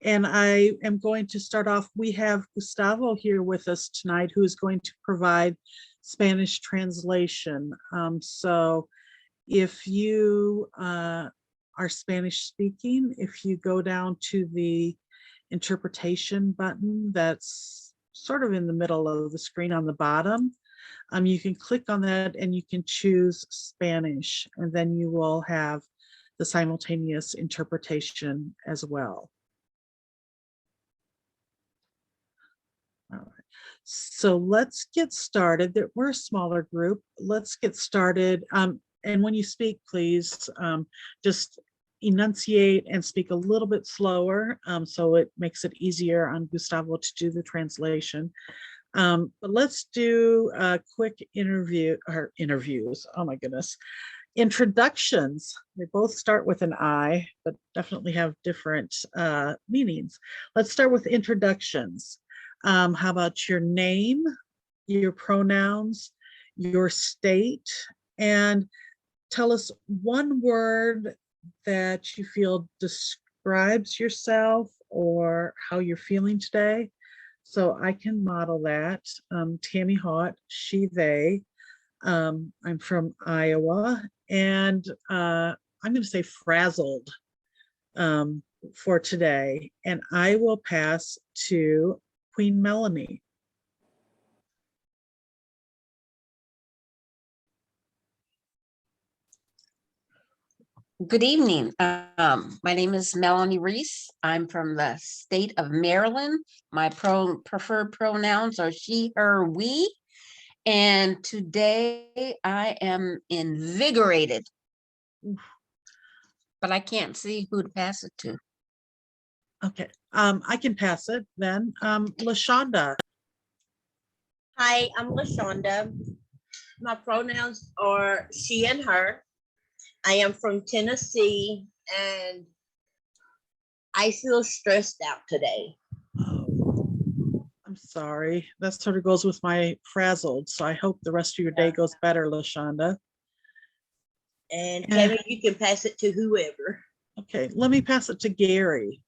And I am going to start off. We have Gustavo here with us tonight, who is going to provide Spanish translation. So if you are Spanish speaking, if you go down to the interpretation button that's sort of in the middle of the screen on the bottom, you can click on that and you can choose Spanish, and then you will have the simultaneous interpretation as well. All right, so let's get started. We're a smaller group. Let's get started. And when you speak, please just enunciate and speak a little bit slower, so it makes it easier on Gustavo to do the translation. But let's do a quick interviews. Oh my goodness. Introductions. They both start with an I, but definitely have different meanings. Let's start with introductions. How about your name, your pronouns, your state, and tell us one word that you feel describes yourself or how you're feeling today. So I can model that. Tammy Haught, she, they. I'm from Iowa, and I'm going to say frazzled for today. And I will pass to Queen Melanie. Good evening. My name is Melanie Reese. I'm from the state of Maryland. My preferred pronouns are she, her, we. And today I am invigorated, but I can't see who to pass it to. Okay, I can pass it then. LaShonda. Hi, I'm LaShonda. My pronouns are she and her. I am from Tennessee, and I feel stressed out today. Oh, I'm sorry. That sort of goes with my frazzled. So I hope the rest of your day goes better, LaShonda. And Tammy, you can pass it to whoever. Okay, let me pass it to Gary.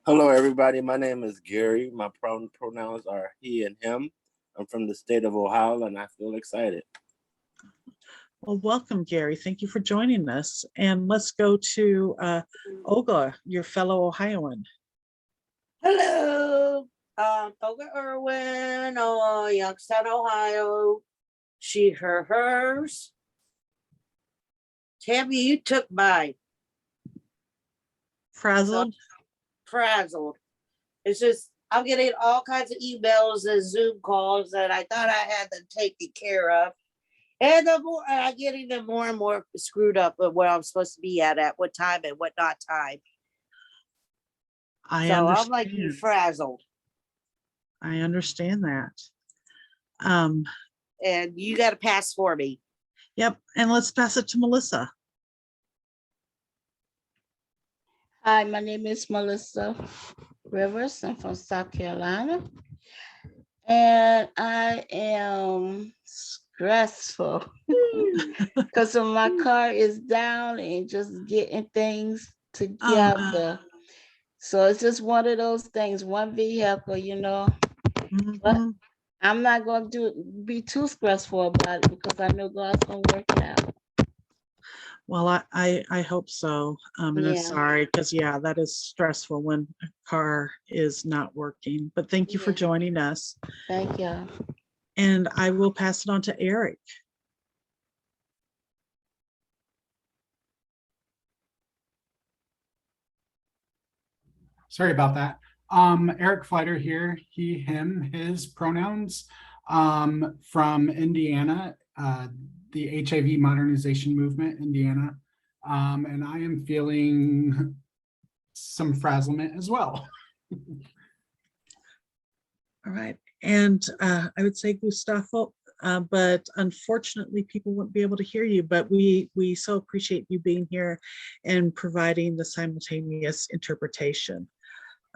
Hello, everybody. My name is Gary. My pronouns are he and him. I'm from the state of Ohio, and I feel excited. Well, welcome, Gary. Thank you for joining us. And let's go to Olga, your fellow Ohioan. Hello, Olga Irwin, Youngstown, Ohio. She, her, hers. Tammy, you took mine. Frazzled. Frazzled. It's just, I'm getting all kinds of emails and Zoom calls that I thought I had them taken care of. And the more I'm getting them more and more screwed up with where I'm supposed to be at what time and what not time. I so understand. I'm like you frazzled. I understand that. And you got to pass for me. Yep. And let's pass it to Melissa. Hi, my name is Melissa Rivers. I'm from South Carolina. And I am stressful because my car is down and just getting things together. So it's just one of those things, one vehicle, you know. But I'm not going to be too stressful about it because I know God's going to work it out. Well, I hope so. And I'm sorry, because that is stressful when a car is not working. But thank you for joining us. Thank you. And I will pass it on to Eric. Sorry about that. Eric Fleiter here, he, him, his pronouns, from Indiana, the HIV modernization movement, Indiana. And I am feeling some frazzlement as well. All right. And I would say Gustavo, but unfortunately people wouldn't be able to hear you, but we so appreciate you being here and providing the simultaneous interpretation.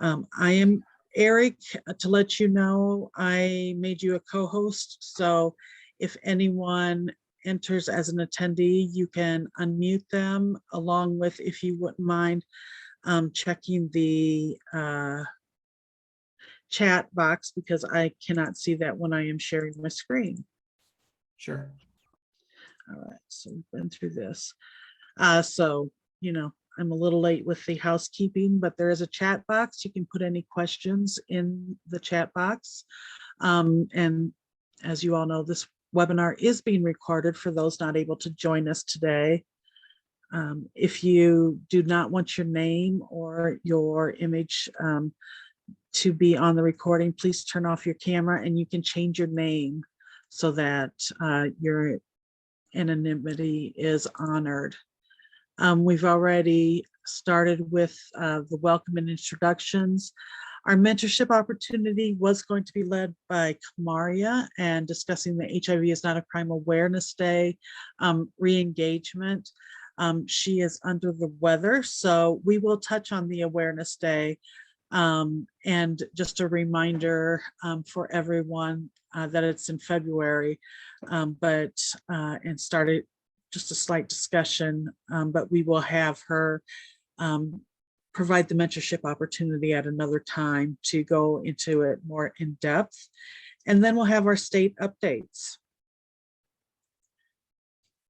I am Eric. To let you know, I made you a co-host. So if anyone enters as an attendee, you can unmute them, along with, if you wouldn't mind, checking the chat box, because I cannot see that when I am sharing my screen. Sure. All right, so we've been through this. So, I'm a little late with the housekeeping, but there is a chat box. You can put any questions in the chat box. And as you all know, this webinar is being recorded for those not able to join us today. If you do not want your name or your image to be on the recording, please turn off your camera, and you can change your name so that your anonymity is honored. We've already started with the welcome and introductions. Our mentorship opportunity was going to be led by Kamaria, and discussing the HIV is not a crime awareness day, re-engagement. She is under the weather, so we will touch on the awareness day. And just a reminder for everyone that it's in February, and started just a slight discussion, but we will have her provide the mentorship opportunity at another time to go into it more in depth. And then we'll have our state updates.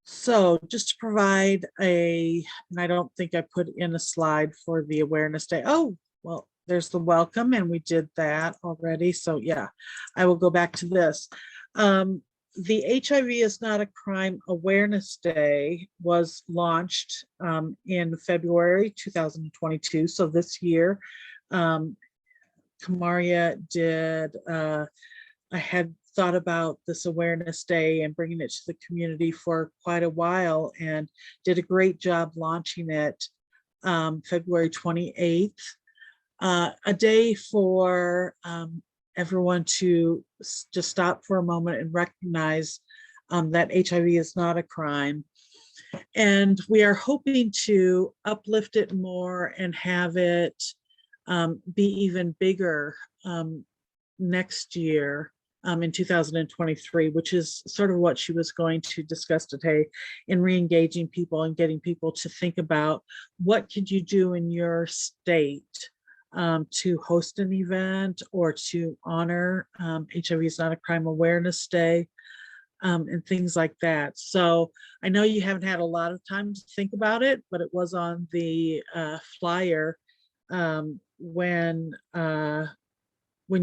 So just to provide and I don't think I put in a slide for the awareness day. Oh, well, there's the welcome, and we did that already. So yeah, I will go back to this. The HIV is not a crime awareness day was launched in February 2022. So this year, Kamaria did, I had thought about this awareness day and bringing it to the community for quite a while, and did a great job launching it February 28th. A day for everyone to just stop for a moment and recognize that HIV is not a crime. And we are hoping to uplift it more and have it be even bigger next year in 2023, which is sort of what she was going to discuss today, in re-engaging people and getting people to think about what could you do in your state to host an event or to honor HIV is not a crime awareness day, and things like that. So I know you haven't had a lot of time to think about it, but it was on the flyer when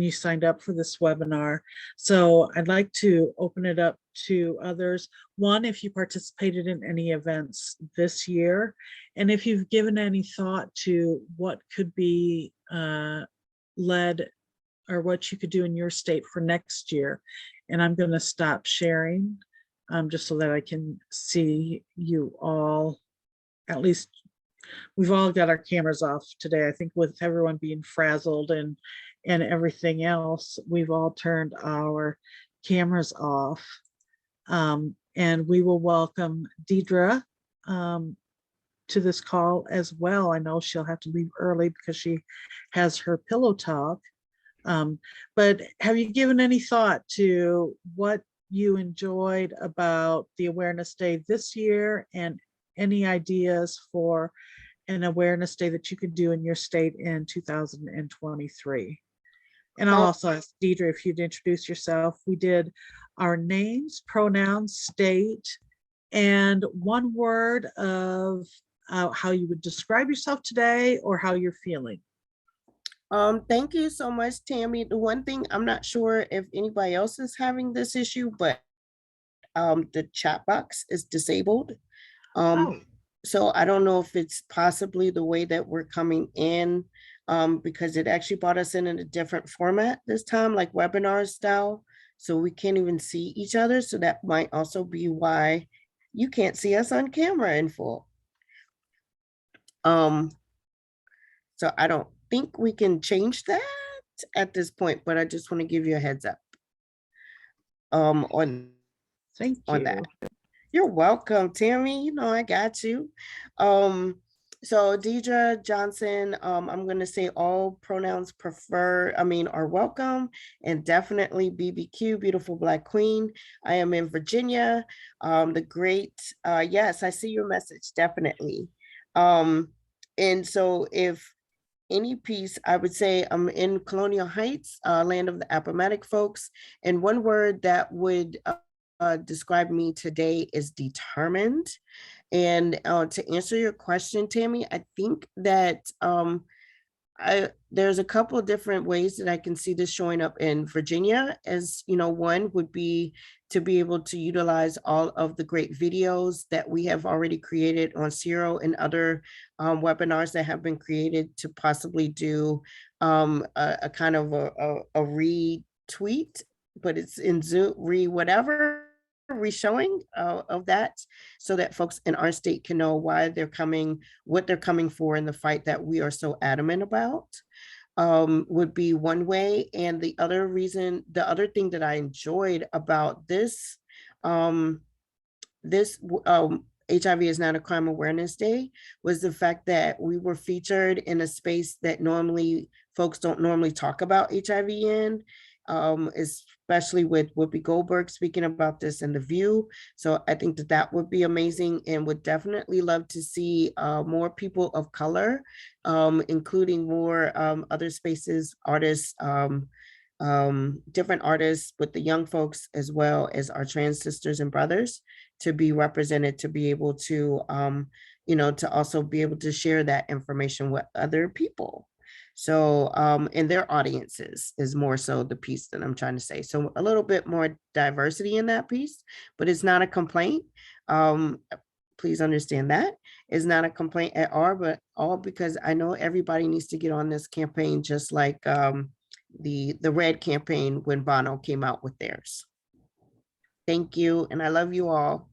you signed up for this webinar. So I'd like to open it up to others. One, if you participated in any events this year, and if you've given any thought to what could be led or what you could do in your state for next year. And I'm going to stop sharing just so that I can see you all. At least we've all got our cameras off today. I think with everyone being frazzled and everything else, we've all turned our cameras off. And we will welcome Deidre to this call as well. I know she'll have to leave early because she has her pillow talk. But have you given any thought to what you enjoyed about the Awareness Day this year, and any ideas for an awareness day that you could do in your state in 2023? And I'll also ask Deidre if you'd introduce yourself. We did our names, pronouns, state, and one word of how you would describe yourself today or how you're feeling. Thank you so much, Tammy. The one thing, I'm not sure if anybody else is having this issue, but the chat box is disabled. So I don't know if it's possibly the way that we're coming in, because it actually brought us in a different format this time, like webinar style. So we can't even see each other. So that might also be why you can't see us on camera in full. So I don't think we can change that at this point, but I just want to give you a heads up on Thank you. that. You're welcome, Tammy. You know, I got you. So Deidre Johnson, I'm gonna say all pronouns are welcome, and definitely BBQ, beautiful Black Queen. I am in Virginia. The great, yes, I see your message, definitely. And so if any piece, I would say I'm in Colonial Heights, land of the Appomattox folks, and one word that would describe me today is determined. And to answer your question, Tammy, I think that there's a couple of different ways that I can see this showing up in Virginia. As you know, one would be to be able to utilize all of the great videos that we have already created on Zero and other webinars that have been created to possibly do a kind of a retweet, but it's in Zoom, whatever, re-showing of that, so that folks in our state can know why they're coming, what they're coming for in the fight that we are so adamant about, would be one way. And the other thing that I enjoyed about this, HIV is not a crime awareness day, was the fact that we were featured in a space that normally folks don't normally talk about HIV in, especially with Whoopi Goldberg speaking about this in The View. So I think that that would be amazing, and would definitely love to see more people of color, including more other spaces, artists, different artists with the young folks, as well as our trans sisters and brothers, to be represented, to be able to, to also be able to share that information with other people. So, and their audiences is more so the piece that I'm trying to say. So a little bit more diversity in that piece, but it's not a complaint. Please understand that is not a complaint at all, but all because I know everybody needs to get on this campaign, just like the Red campaign when Bono came out with theirs. Thank you, and I love you all.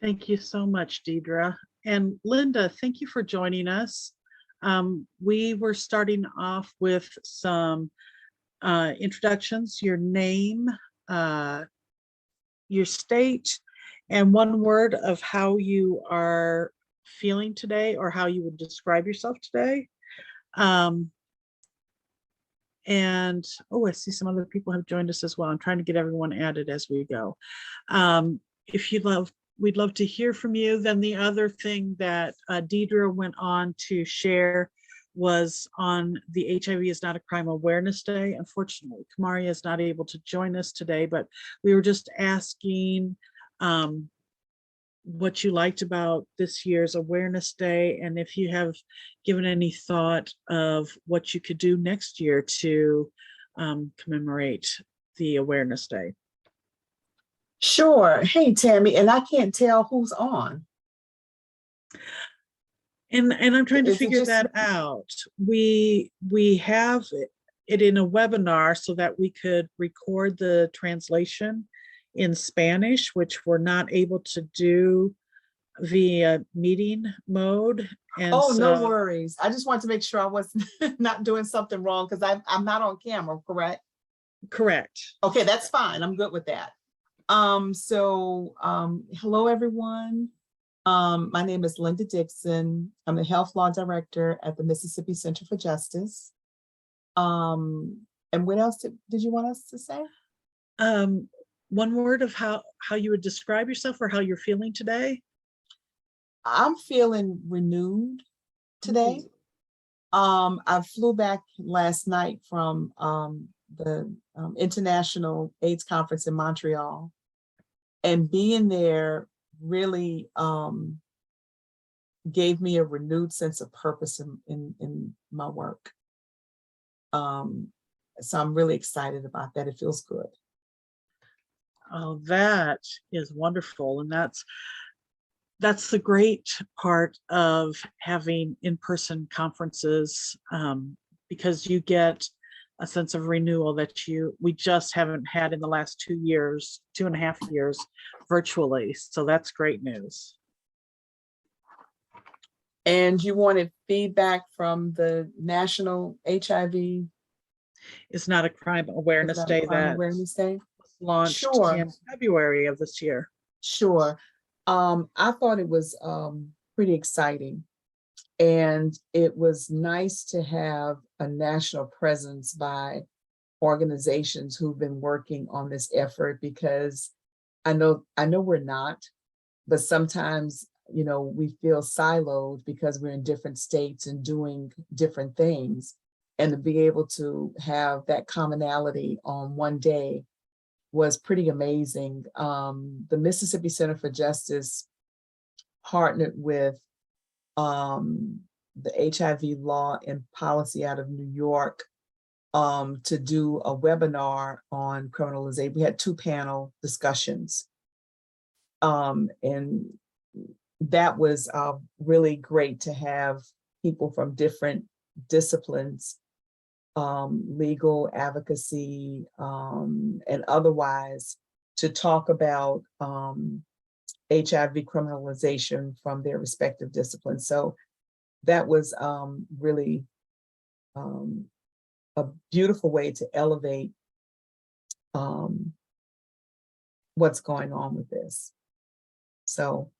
Thank you so much, Deidre. And Linda, thank you for joining us. We were starting off with some introductions, your name, your state, and one word of how you are feeling today, or how you would describe yourself today. And oh, I see some other people have joined us as well. I'm trying to get everyone added as we go. If you'd love, we'd love to hear from you. Then the other thing that Deidre went on to share was on the HIV is not a crime awareness day. Unfortunately, Kamaria is not able to join us today, but we were just asking what you liked about this year's awareness day, and if you have given any thought of what you could do next year to commemorate the awareness day. Sure. Hey, Tammy, and I can't tell who's on. And I'm trying to Is it figure just that out. We have it in a webinar so that we could record the translation in Spanish, which we're not able to do via meeting mode. And Oh, so, no worries. I just wanted to make sure I was not doing something wrong, because I'm not on camera, correct? correct. Okay, that's fine. I'm good with that. Hello, everyone. My name is Linda Dixon. I'm the Health Law Director at the Mississippi Center for Justice. And what else did you want us to say? One word of how you would describe yourself, or how you're feeling today. I'm feeling renewed today. I flew back last night from the International AIDS Conference in Montreal, and being there really gave me a renewed sense of purpose in my work. So I'm really excited about that. It feels good. Oh, that is wonderful. And that's the great part of having in-person conferences, because you get a sense of renewal that we just haven't had in the last 2 years, 2.5 years virtually. So that's great news. And you wanted feedback from the National HIV It's not a crime awareness day that launched Sure. in February of this year. Sure. I thought it was pretty exciting. And it was nice to have a national presence by organizations who've been working on this effort, because I know we're not, but sometimes, you know, we feel siloed because we're in different states and doing different things. And to be able to have that commonality on one day was pretty amazing. The Mississippi Center for Justice partnered with the HIV law and policy out of New York to do a webinar on criminalization. We had 2 panel discussions. And that was really great to have people from different disciplines, legal, advocacy, and otherwise, to talk about HIV criminalization from their respective disciplines. So that was really a beautiful way to elevate what's going on with this. So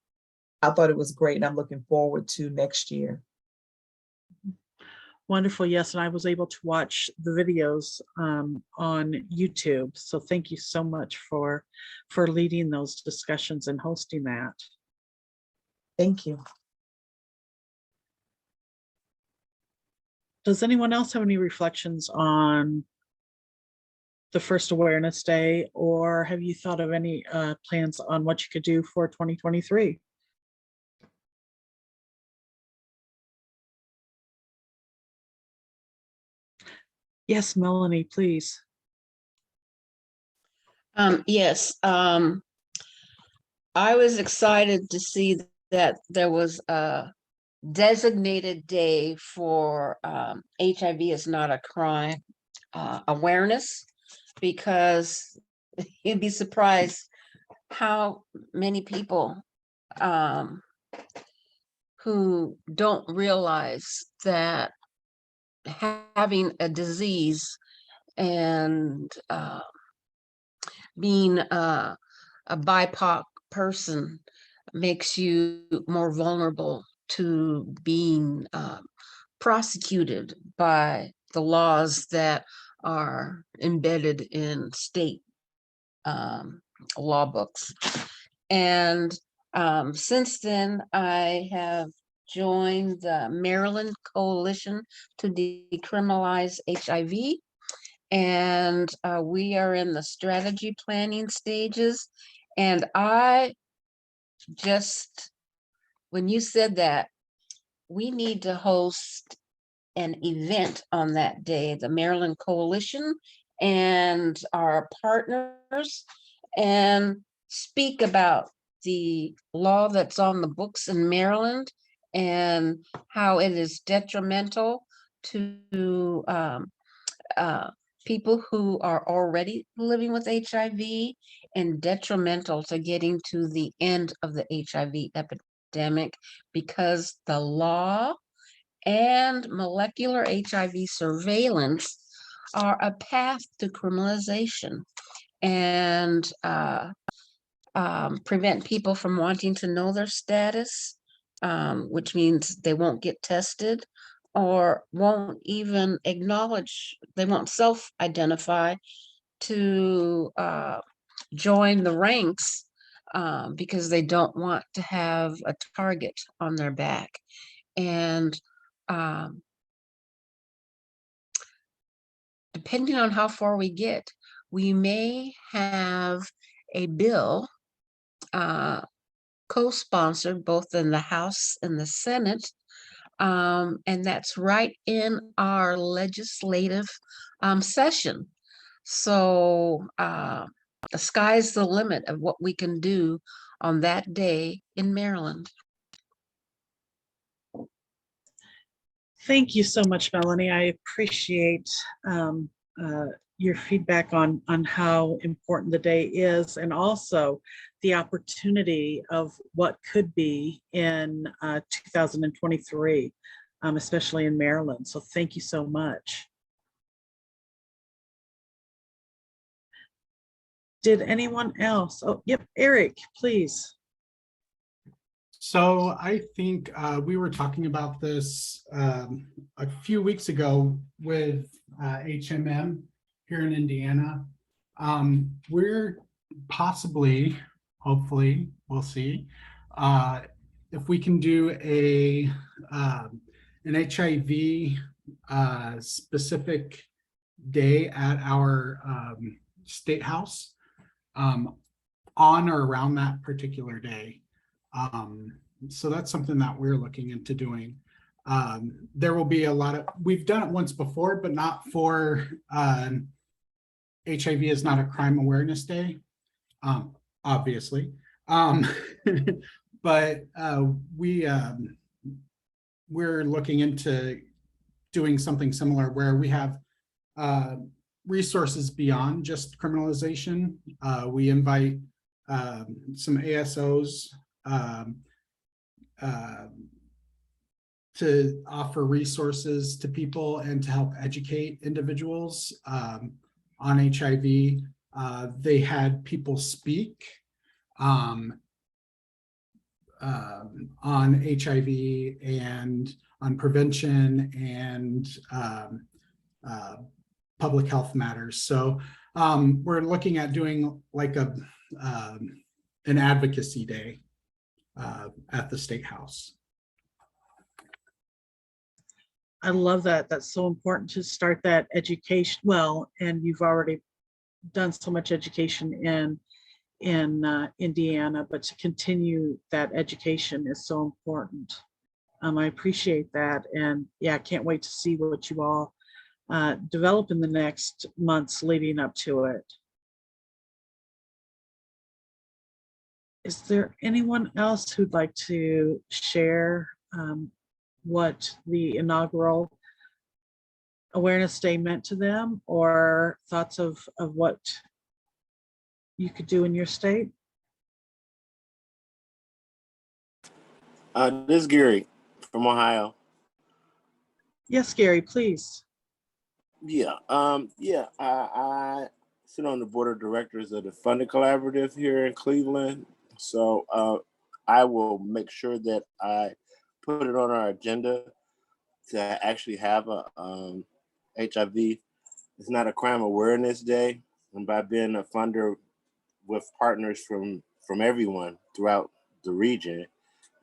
I thought it was great, and I'm looking forward to next year. Wonderful. Yes, and I was able to watch the videos on YouTube. So thank you so much for leading those discussions and hosting that. Thank you. Does anyone else have any reflections on the first Awareness Day, or have you thought of any plans on what you could do for 2023? Yes, Melanie, please. Yes, I was excited to see that there was a designated day for HIV is not a crime awareness, because you'd be surprised how many people who don't realize that having a disease and being a BIPOC person makes you more vulnerable to being prosecuted by the laws that are embedded in state law books. And since then, I have joined the Maryland Coalition to Decriminalize HIV. And we are in the strategy planning stages. And I just, when you said that, we need to host an event on that day, the Maryland Coalition and our partners, and speak about the law that's on the books in Maryland and how it is detrimental to people who are already living with HIV and detrimental to getting to the end of the HIV epidemic, because the law and molecular HIV surveillance are a path to criminalization and prevent people from wanting to know their status, which means they won't get tested or won't even acknowledge, they won't self-identify to join the ranks because they don't want to have a target on their back. And depending on how far we get, we may have a bill co-sponsored both in the House and the Senate, and that's right in our legislative session. So the sky's the limit of what we can do on that day in Maryland. Thank you so much, Melanie. I appreciate your feedback on how important the day is, and also the opportunity of what could be in 2023, especially in Maryland. So thank you so much. Did anyone else? Oh, yep, Eric, please. So I think we were talking about this a few weeks ago with HMM here in Indiana. We're possibly, hopefully, we'll see, if we can do an HIV specific day at our state house on or around that particular day. So that's something that we're looking into doing. There will be a lot of, we've done it once before, but not for HIV is not a crime awareness day, obviously. But we're looking into doing something similar where we have resources beyond just criminalization. We invite some ASOs to offer resources to people and to help educate individuals on HIV. They had people speak on HIV and on prevention and public health matters. So we're looking at doing like an advocacy day at the State House. I love that. That's so important to start that education. Well, and you've already done so much education in Indiana, but to continue that education is so important. I appreciate that. And yeah, I can't wait to see what you all develop in the next months leading up to it. Is there anyone else who'd like to share what the inaugural Awareness Day meant to them, or thoughts of what you could do in your state? This is Gary from Ohio. Yes, Gary, please. Yeah, I sit on the board of directors of the Funding Collaborative here in Cleveland. So I will make sure that I put it on our agenda to actually have a HIV. It's not a crime awareness day, and by being a funder with partners from everyone throughout the region,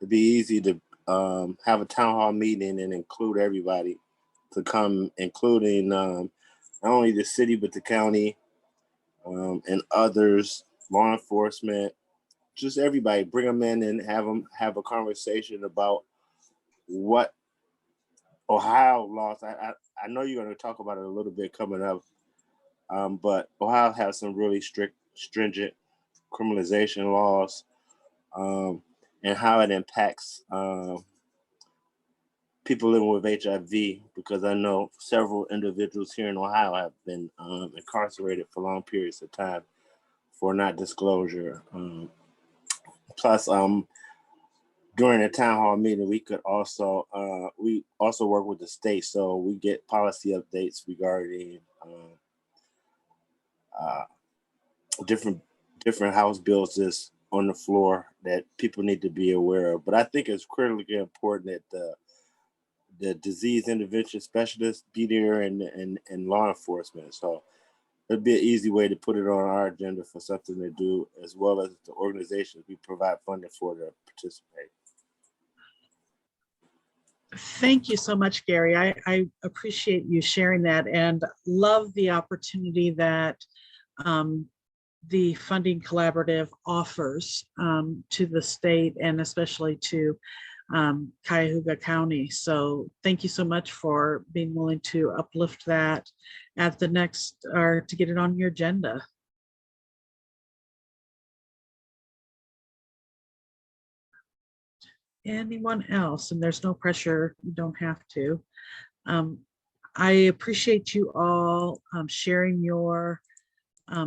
it'd be easy to have a town hall meeting and include everybody to come, including not only the city, but the county and others, law enforcement, just everybody, bring them in and have a conversation about what Ohio laws. I know you're going to talk about it a little bit coming up, but Ohio has some really stringent criminalization laws and how it impacts people living with HIV, because I know several individuals here in Ohio have been incarcerated for long periods of time for not disclosure. Plus, during the town hall meeting, we also work with the state, so we get policy updates regarding different House bills that's on the floor that people need to be aware of. But I think it's critically important that the disease intervention specialists be there and law enforcement. So it'd be an easy way to put it on our agenda for something to do, as well as the organizations we provide funding for to participate. Thank you so much, Gary. I appreciate you sharing that and love the opportunity that the Funding Collaborative offers to the state and especially to Cuyahoga County. So thank you so much for being willing to uplift that at the next, or to get it on your agenda. Anyone else? And there's no pressure, you don't have to. I appreciate you all sharing your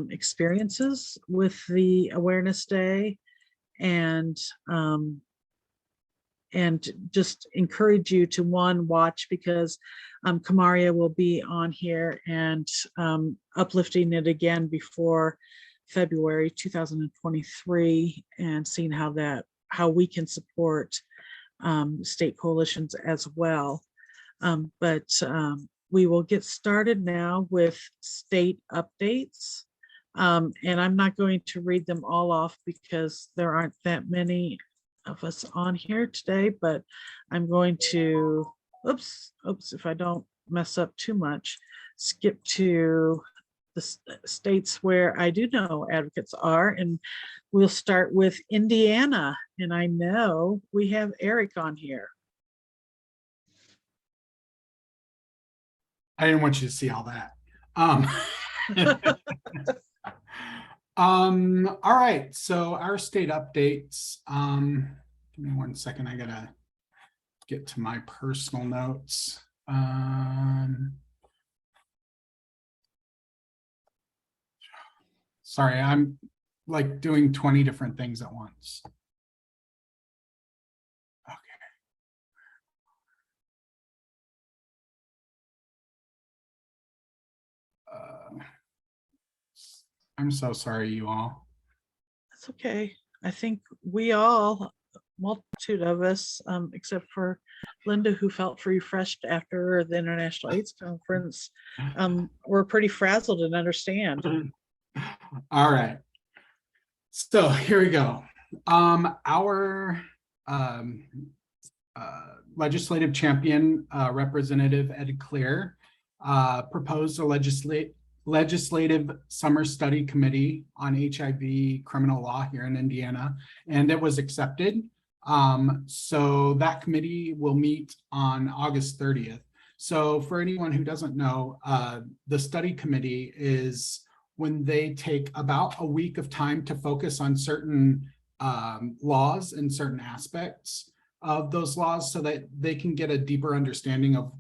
experiences with the Awareness Day, and just encourage you to watch, because Kamaria will be on here and uplifting it again before February 2023 and seeing how that how we can support state coalitions as well. But we will get started now with state updates. And I'm not going to read them all off because there aren't that many of us on here today, but I'm going to, oops, if I don't mess up too much, skip to the states where I do know advocates are, and we'll start with Indiana. And I know we have Eric on here. I didn't want you to see all that. All right, so our state updates. Give me 1 second, I gotta get to my personal notes. Sorry, I'm like doing 20 different things at once. Okay. I'm so sorry, you all. That's okay. I think we all, multitude of us, except for Linda, who felt refreshed after the International AIDS Conference, were pretty frazzled and understand. All right. So here we go. Our legislative champion, Representative Ed Clear, proposed a legislative summer study committee on HIV criminal law here in Indiana, and it was accepted. So that committee will meet on August 30th. So for anyone who doesn't know, the study committee is when they take about a week of time to focus on certain laws and certain aspects of those laws so that they can get a deeper understanding of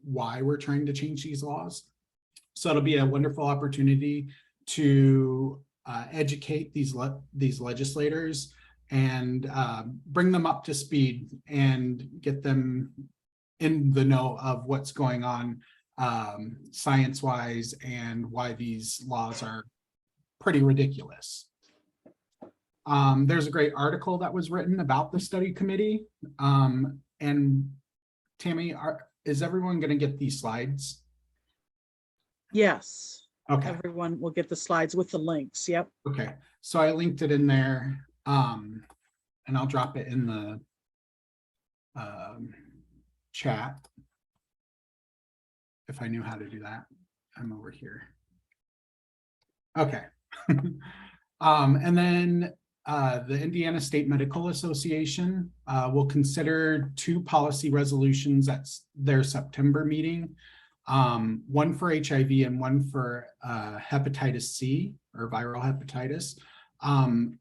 why we're trying to change these laws. So it'll be a wonderful opportunity to educate these legislators and bring them up to speed and get them in the know of what's going on science-wise and why these laws are pretty ridiculous. There's a great article that was written about the study committee. And Tammy, is everyone going to get these slides? Yes. Okay. Everyone will get the slides with the links. Yep. Okay. So I linked it in there, and I'll drop it in the chat. If I knew how to do that, I'm over here. Okay. And then the Indiana State Medical Association will consider 2 policy resolutions at their September meeting, one for HIV and one for hepatitis C or viral hepatitis.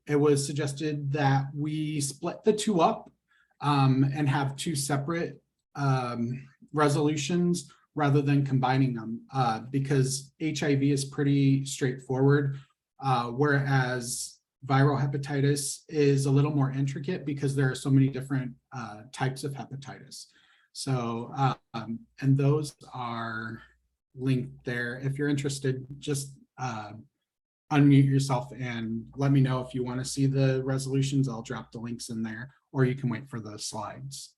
It was suggested that we split the 2 up and have 2 separate resolutions rather than combining them because HIV is pretty straightforward, whereas viral hepatitis is a little more intricate because there are so many different types of hepatitis. So, and those are linked there. If you're interested, just unmute yourself and let me know if you want to see the resolutions. I'll drop the links in there, or you can wait for the slides.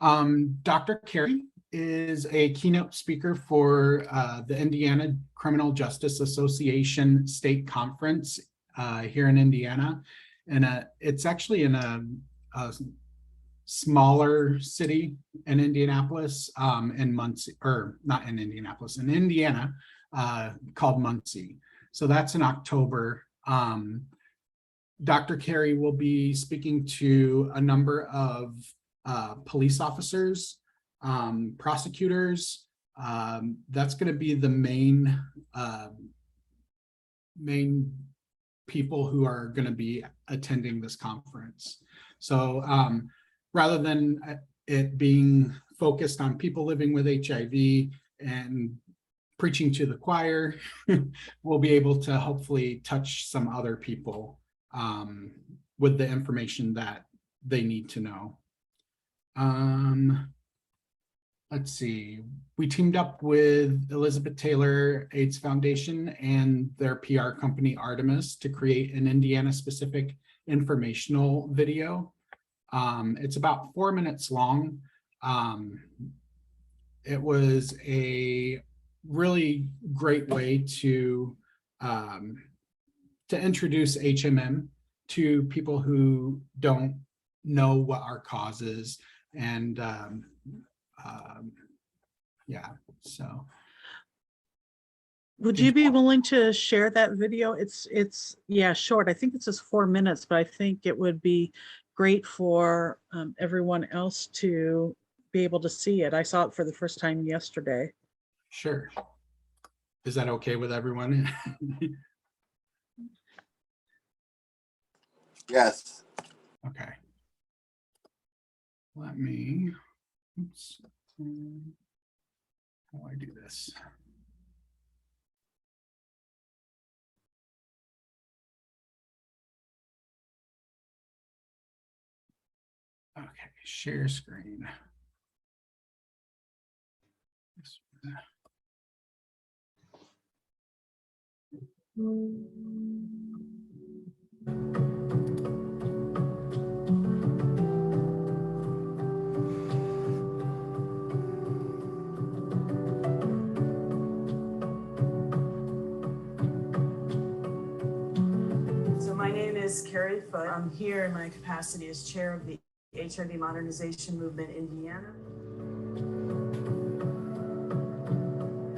Dr. Carey is a keynote speaker for the Indiana Criminal Justice Association State Conference here in Indiana. And it's actually in a smaller city in Indianapolis, in Muncie, or not in Indianapolis, in Indiana, called Muncie. So that's in October. Dr. Carey will be speaking to a number of police officers, prosecutors. That's going to be the main people who are going to be attending this conference. So rather than it being focused on people living with HIV and preaching to the choir, we'll be able to hopefully touch some other people with the information that they need to know. let's see, we teamed up with Elizabeth Taylor AIDS Foundation and their PR company Artemis to create an Indiana specific informational video. It's about 4 minutes long. It was a really great way to introduce HMM to people who don't know what our cause is. And yeah, so. Would you be willing to share that video? Yeah, short. I think it's just 4 minutes, but I think it would be great for everyone else to be able to see it. I saw it for the first time yesterday. Sure. Is that okay with everyone? Yes. Okay. Let me, oops. How do I do this? Okay, share screen. So my name is Carrie Foote. I'm here in my capacity as chair of the HIV Modernization Movement Indiana.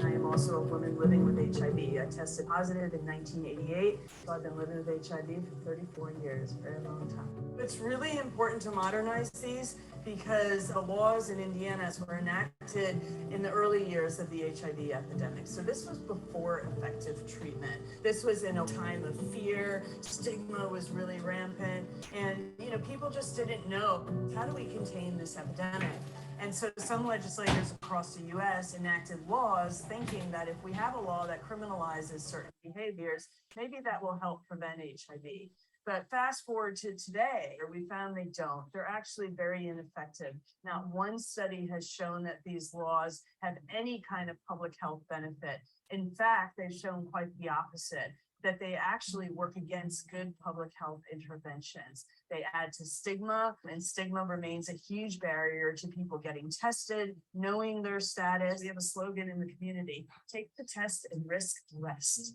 I am also a woman living with HIV. I tested positive in 1988, so I've been living with HIV for 34 years, a very long time. It's really important to modernize these because the laws in Indiana were enacted in the early years of the HIV epidemic. So this was before effective treatment. This was in a time of fear, stigma was really rampant, and people just didn't know, how do we contain this epidemic? And so some legislators across the US enacted laws thinking that if we have a law that criminalizes certain behaviors, maybe that will help prevent HIV. But fast forward to today, we found they don't. They're actually very ineffective. Not one study has shown that these laws have any kind of public health benefit. In fact, they've shown quite the opposite, that they actually work against good public health interventions. They add to stigma, and stigma remains a huge barrier to people getting tested, knowing their status. We have a slogan in the community: take the test and risk less.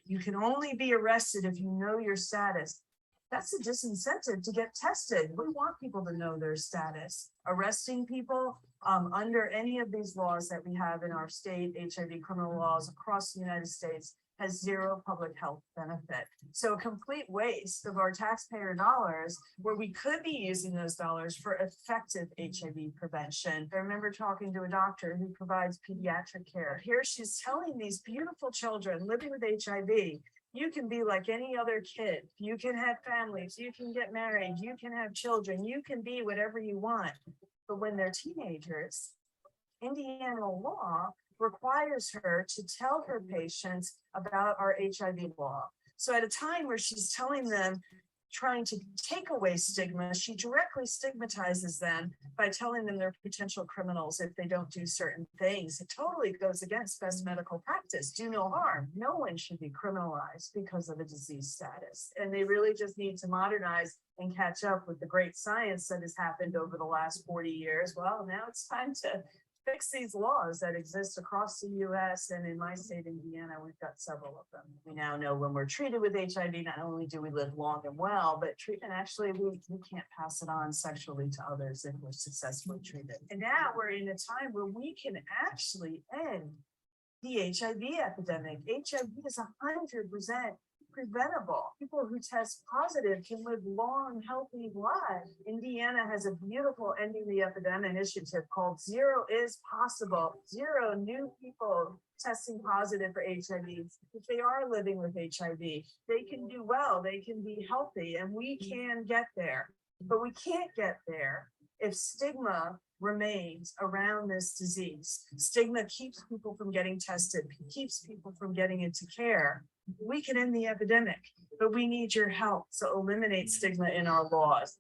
You can only be arrested if you know your status. That's a disincentive to get tested. We want people to know their status. Arresting people under any of these laws that we have in our state, HIV criminal laws across the United States, has zero public health benefit. So a complete waste of our taxpayer dollars, where we could be using those dollars for effective HIV prevention. I remember talking to a doctor who provides pediatric care. Here she's telling these beautiful children living with HIV, you can be like any other kid. You can have families, you can get married, you can have children, you can be whatever you want. But when they're teenagers, Indiana law requires her to tell her patients about our HIV law. So at a time where she's telling them, trying to take away stigma, she directly stigmatizes them by telling them they're potential criminals if they don't do certain things. It totally goes against best medical practice. Do no harm. No one should be criminalized because of a disease status. And they really just need to modernize and catch up with the great science that has happened over the last 40 years. Well, now it's time to fix these laws that exist across the US, and in my state, Indiana, we've got several of them. We now know when we're treated with HIV, not only do we live long and well, but treatment actually, we can't pass it on sexually to others if we're successfully treated. And now we're in a time where we can actually end the HIV epidemic. HIV is 100% preventable. People who test positive can live long, healthy lives. Indiana has a beautiful Ending the Epidemic initiative called Zero is Possible. Zero new people testing positive for HIV. If they are living with HIV, they can do well, they can be healthy, and we can get there. But we can't get there if stigma remains around this disease. Stigma keeps people from getting tested, keeps people from getting into care. We can end the epidemic, but we need your help to eliminate stigma in our laws.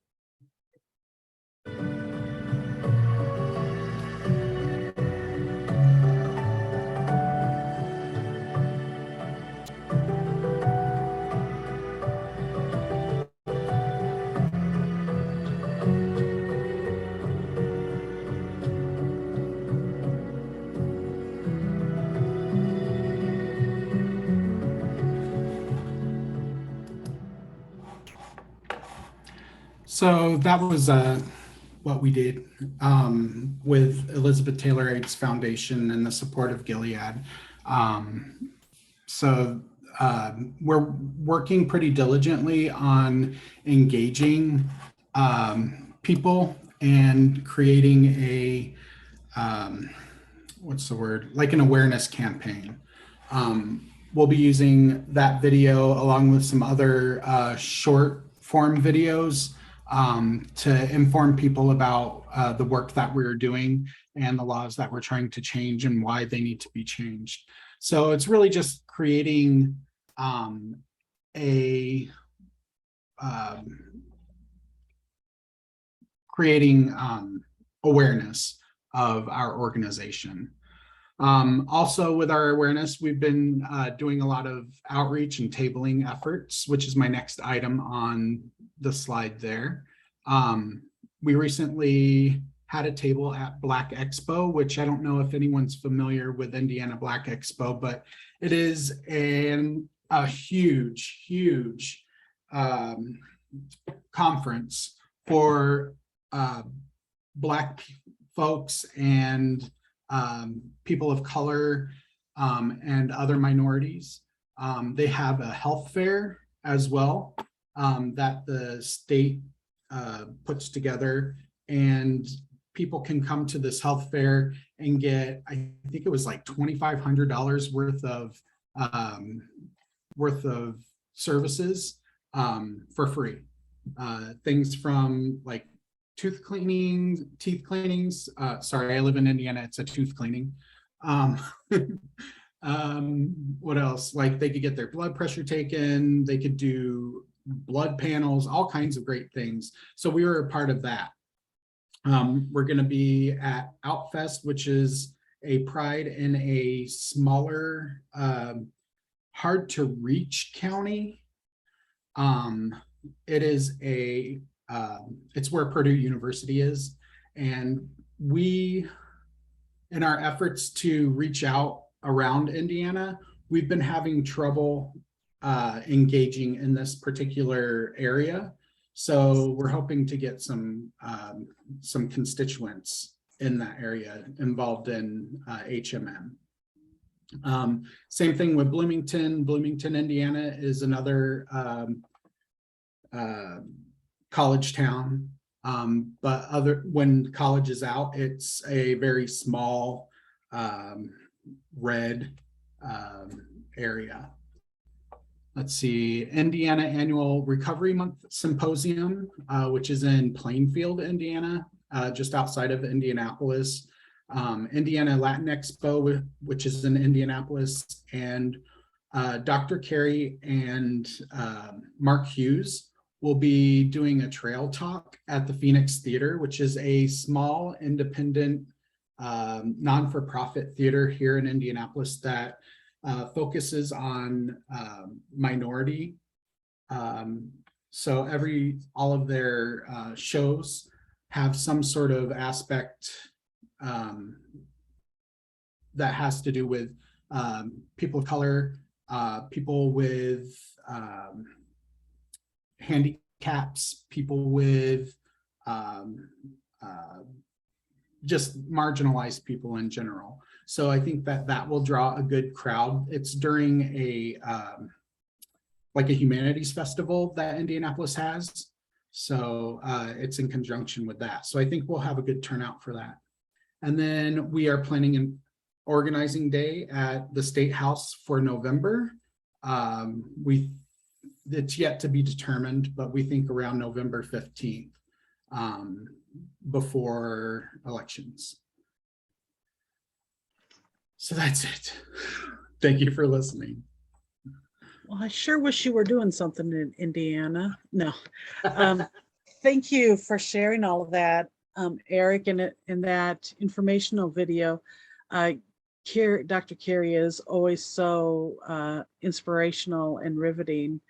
So that was what we did with Elizabeth Taylor AIDS Foundation and the support of Gilead. So we're working pretty diligently on engaging people and creating a, what's the word, like an awareness campaign. We'll be using that video along with some other short form videos to inform people about the work that we're doing and the laws that we're trying to change and why they need to be changed. So it's really just creating awareness of our organization. Also with our awareness, we've been doing a lot of outreach and tabling efforts, which is my next item on the slide there. We recently had a table at Black Expo, which I don't know if anyone's familiar with Indiana Black Expo, but it is a huge, huge conference for Black folks and people of color and other minorities. They have a health fair as well that the state puts together, and people can come to this health fair and get, I think it was like $2,500 worth of services for free. Things from like teeth cleanings. Sorry, I live in Indiana. It's a tooth cleaning. What else? Like they could get their blood pressure taken. They could do blood panels, all kinds of great things. So we were a part of that. We're going to be at Outfest, which is a pride in a smaller, hard to reach county. It is it's where Purdue University is. And we, in our efforts to reach out around Indiana, we've been having trouble engaging in this particular area. So we're hoping to get some constituents in that area involved in HMM. Same thing with Bloomington. Bloomington, Indiana is another college town, but when college is out, it's a very small red area. Let's see, Indiana Annual Recovery Month Symposium, which is in Plainfield, Indiana, just outside of Indianapolis. Indiana Latin Expo, which is in Indianapolis, and Dr. Carey and Mark Hughes will be doing a trail talk at the Phoenix Theater, which is a small independent non-for-profit theater here in Indianapolis that focuses on minority. So all of their shows have some sort of aspect that has to do with people of color, people with handicaps, people with just marginalized people in general. So I think that will draw a good crowd. It's during like a humanities festival that Indianapolis has. So it's in conjunction with that. So I think we'll have a good turnout for that. And then we are planning an organizing day at the State House for November. It's yet to be determined, but we think around November 15th before elections. So that's it. Thank you for listening. Well, I sure wish you were doing something in Indiana. No. Thank you for sharing all of that, Eric, in that informational video. Dr. Carey is always so inspirational and riveting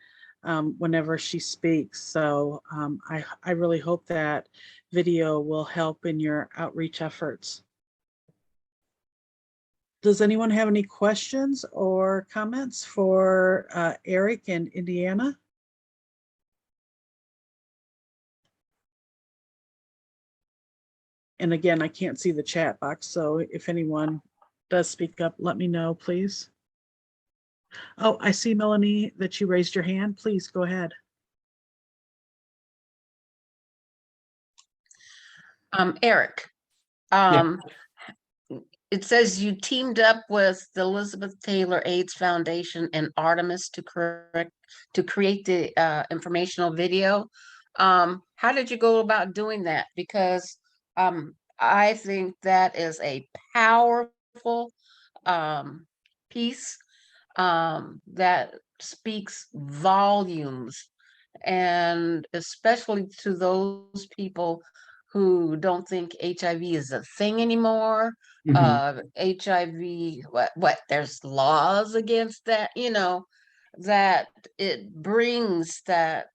whenever she speaks. So I really hope that video will help in your outreach efforts. Does anyone have any questions or comments for Eric and Indiana? And again, I can't see the chat box, so if anyone does speak up, let me know, please. Oh, I see, Melanie, that you raised your hand. Please go ahead. Eric, it says you teamed up with the Elizabeth Taylor AIDS Foundation and Artemis to create the informational video. How did you go about doing that? Because I think that is a powerful piece that speaks volumes, and especially to those people who don't think HIV is a thing anymore. HIV, there's laws against that, that it brings that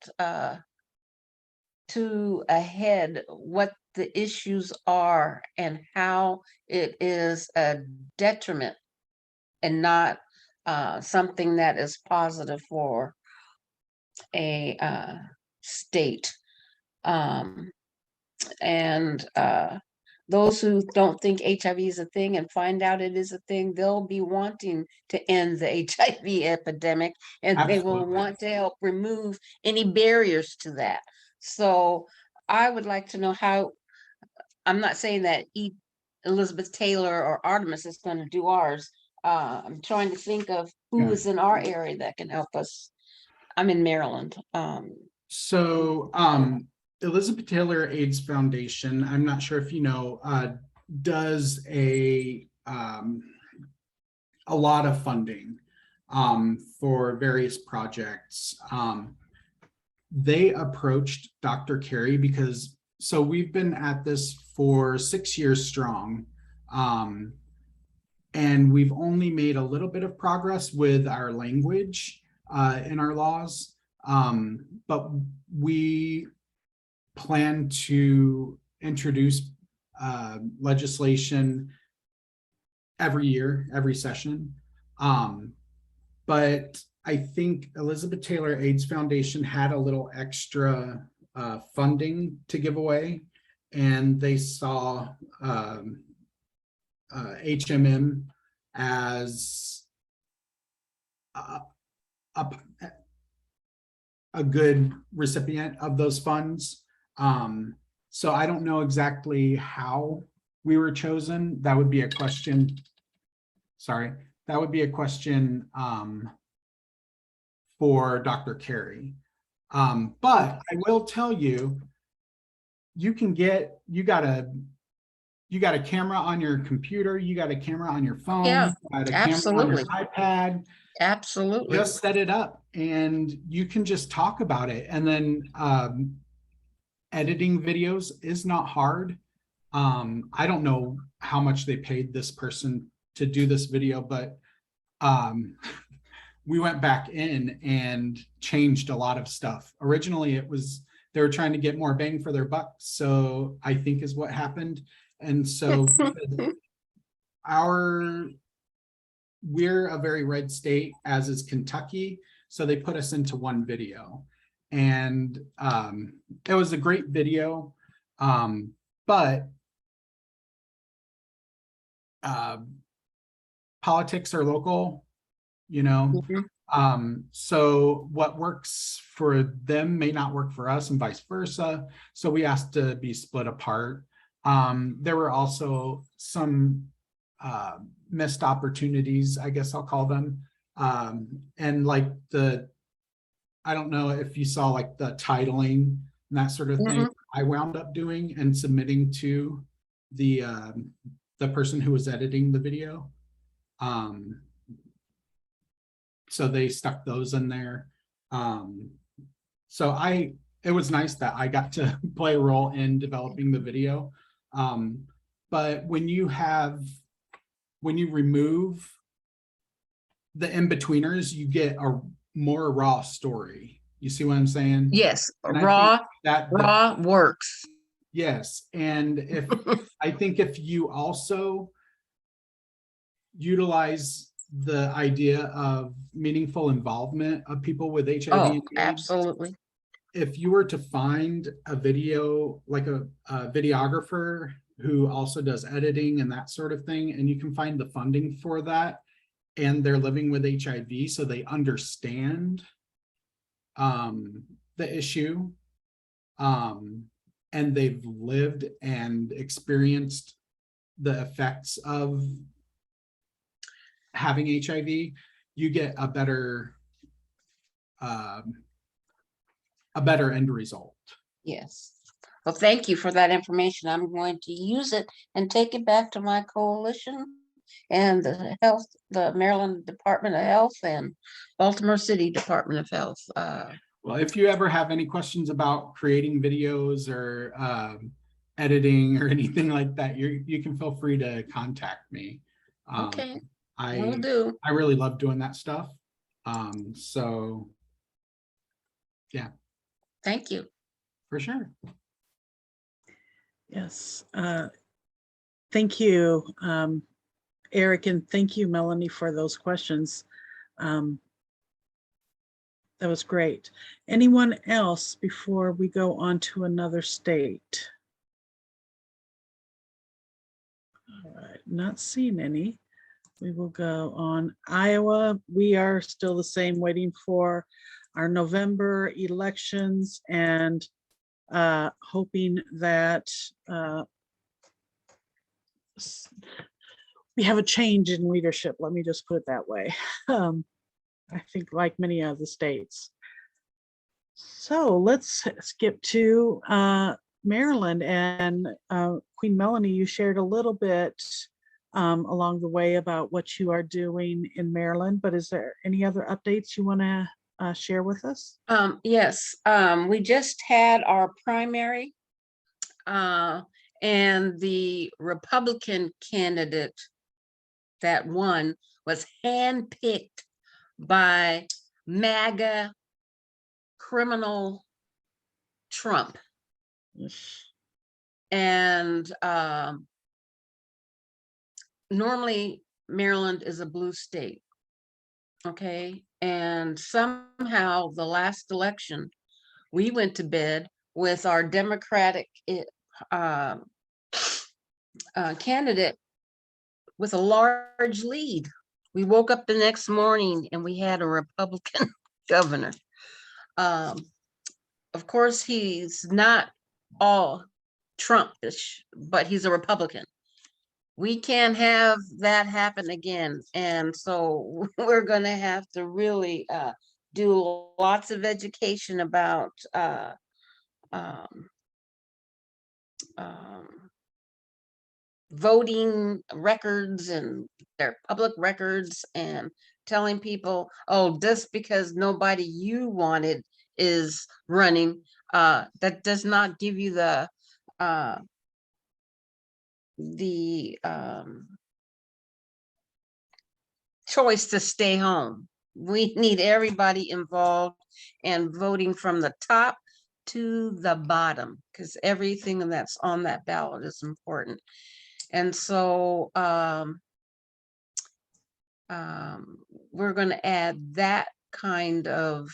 to a head what the issues are and how it is a detriment and not something that is positive for a state. And those who don't think HIV is a thing and find out it is a thing, they'll be wanting to end the HIV epidemic, and they will Absolutely. want to help remove any barriers to that. So I would like to know how, I'm not saying that Elizabeth Taylor or Artemis is going to do ours. I'm trying to think of who Yeah. is in our area that can help us. I'm in Maryland. So Elizabeth Taylor AIDS Foundation, I'm not sure if you know, does a lot of funding for various projects. They approached Dr. Carey because, so we've been at this for 6 years strong. And we've only made a little bit of progress with our language in our laws. But we plan to introduce legislation every year, every session. But I think Elizabeth Taylor AIDS Foundation had a little extra funding to give away, and they saw HMM as a good recipient of those funds. So I don't know exactly how we were chosen. That would be a question. Sorry, that would be a question for Dr. Carey. But I will tell you, you got a camera on your computer, you got a camera on your phone, Yeah, you got a camera on your absolutely. iPad. Absolutely. Just set it up and you can just talk about it. And then editing videos is not hard. I don't know how much they paid this person to do this video, but we went back in and changed a lot of stuff. Originally, they were trying to get more bang for their buck, so I think is what happened. And so we're a very red state, as is Kentucky, so they put us into one video. And it was a great video, but politics are local, so what works for them may not work for us and vice versa. So we asked to be split apart. There were also some missed opportunities, I guess I'll call them. And like I don't know if you saw like the titling and that sort of thing, I wound up doing and submitting to the person who was editing the video. So they stuck those in there. So it was nice that I got to play a role in developing the video. But when you remove the in-betweeners, you get a more raw story. You see what I'm saying? Yes, And raw that works. Yes, and I think if you also utilize the idea of meaningful involvement of people with HIV and AIDS, absolutely. if you were to find a video, like a videographer who also does editing and that sort of thing. And you can find the funding for that. And they're living with HIV, so they understand the issue. And they've lived and experienced the effects of having HIV. You get a better end result. Yes. Well, thank you for that information. I'm going to use it and take it back to my coalition and the Maryland Department of Health and Baltimore City Department of Health. Well, if you ever have any questions about creating videos or editing or anything like that, you can feel free to contact me. Okay, will do. I really love doing that stuff. So yeah. Thank you. For sure. Yes. Thank you, Eric, and thank you, Melanie, for those questions. That was great. Anyone else before we go on to another state? All right, not seeing any. We will go on. Iowa, we are still the same, waiting for our November elections and hoping that we have a change in leadership. Let me just put it that way. I think like many other states. So let's skip to Maryland, and Queen Melanie, you shared a little bit along the way about what you are doing in Maryland, but is there any other updates you want to share with us? Yes, we just had our primary and the Republican candidate that won was handpicked by MAGA criminal Trump. And normally Maryland is a blue state. Okay. And somehow the last election, we went to bed with our Democratic candidate with a large lead. We woke up the next morning and we had a Republican governor. Of course, he's not all Trumpish, but he's a Republican. We can't have that happen again. And so we're going to have to really do lots of education about voting records and their public records, and telling people, oh, just because nobody you wanted is running, that does not give you the choice to stay home. We need everybody involved and voting from the top to the bottom, because everything that's on that ballot is important. And so we're going to add that kind of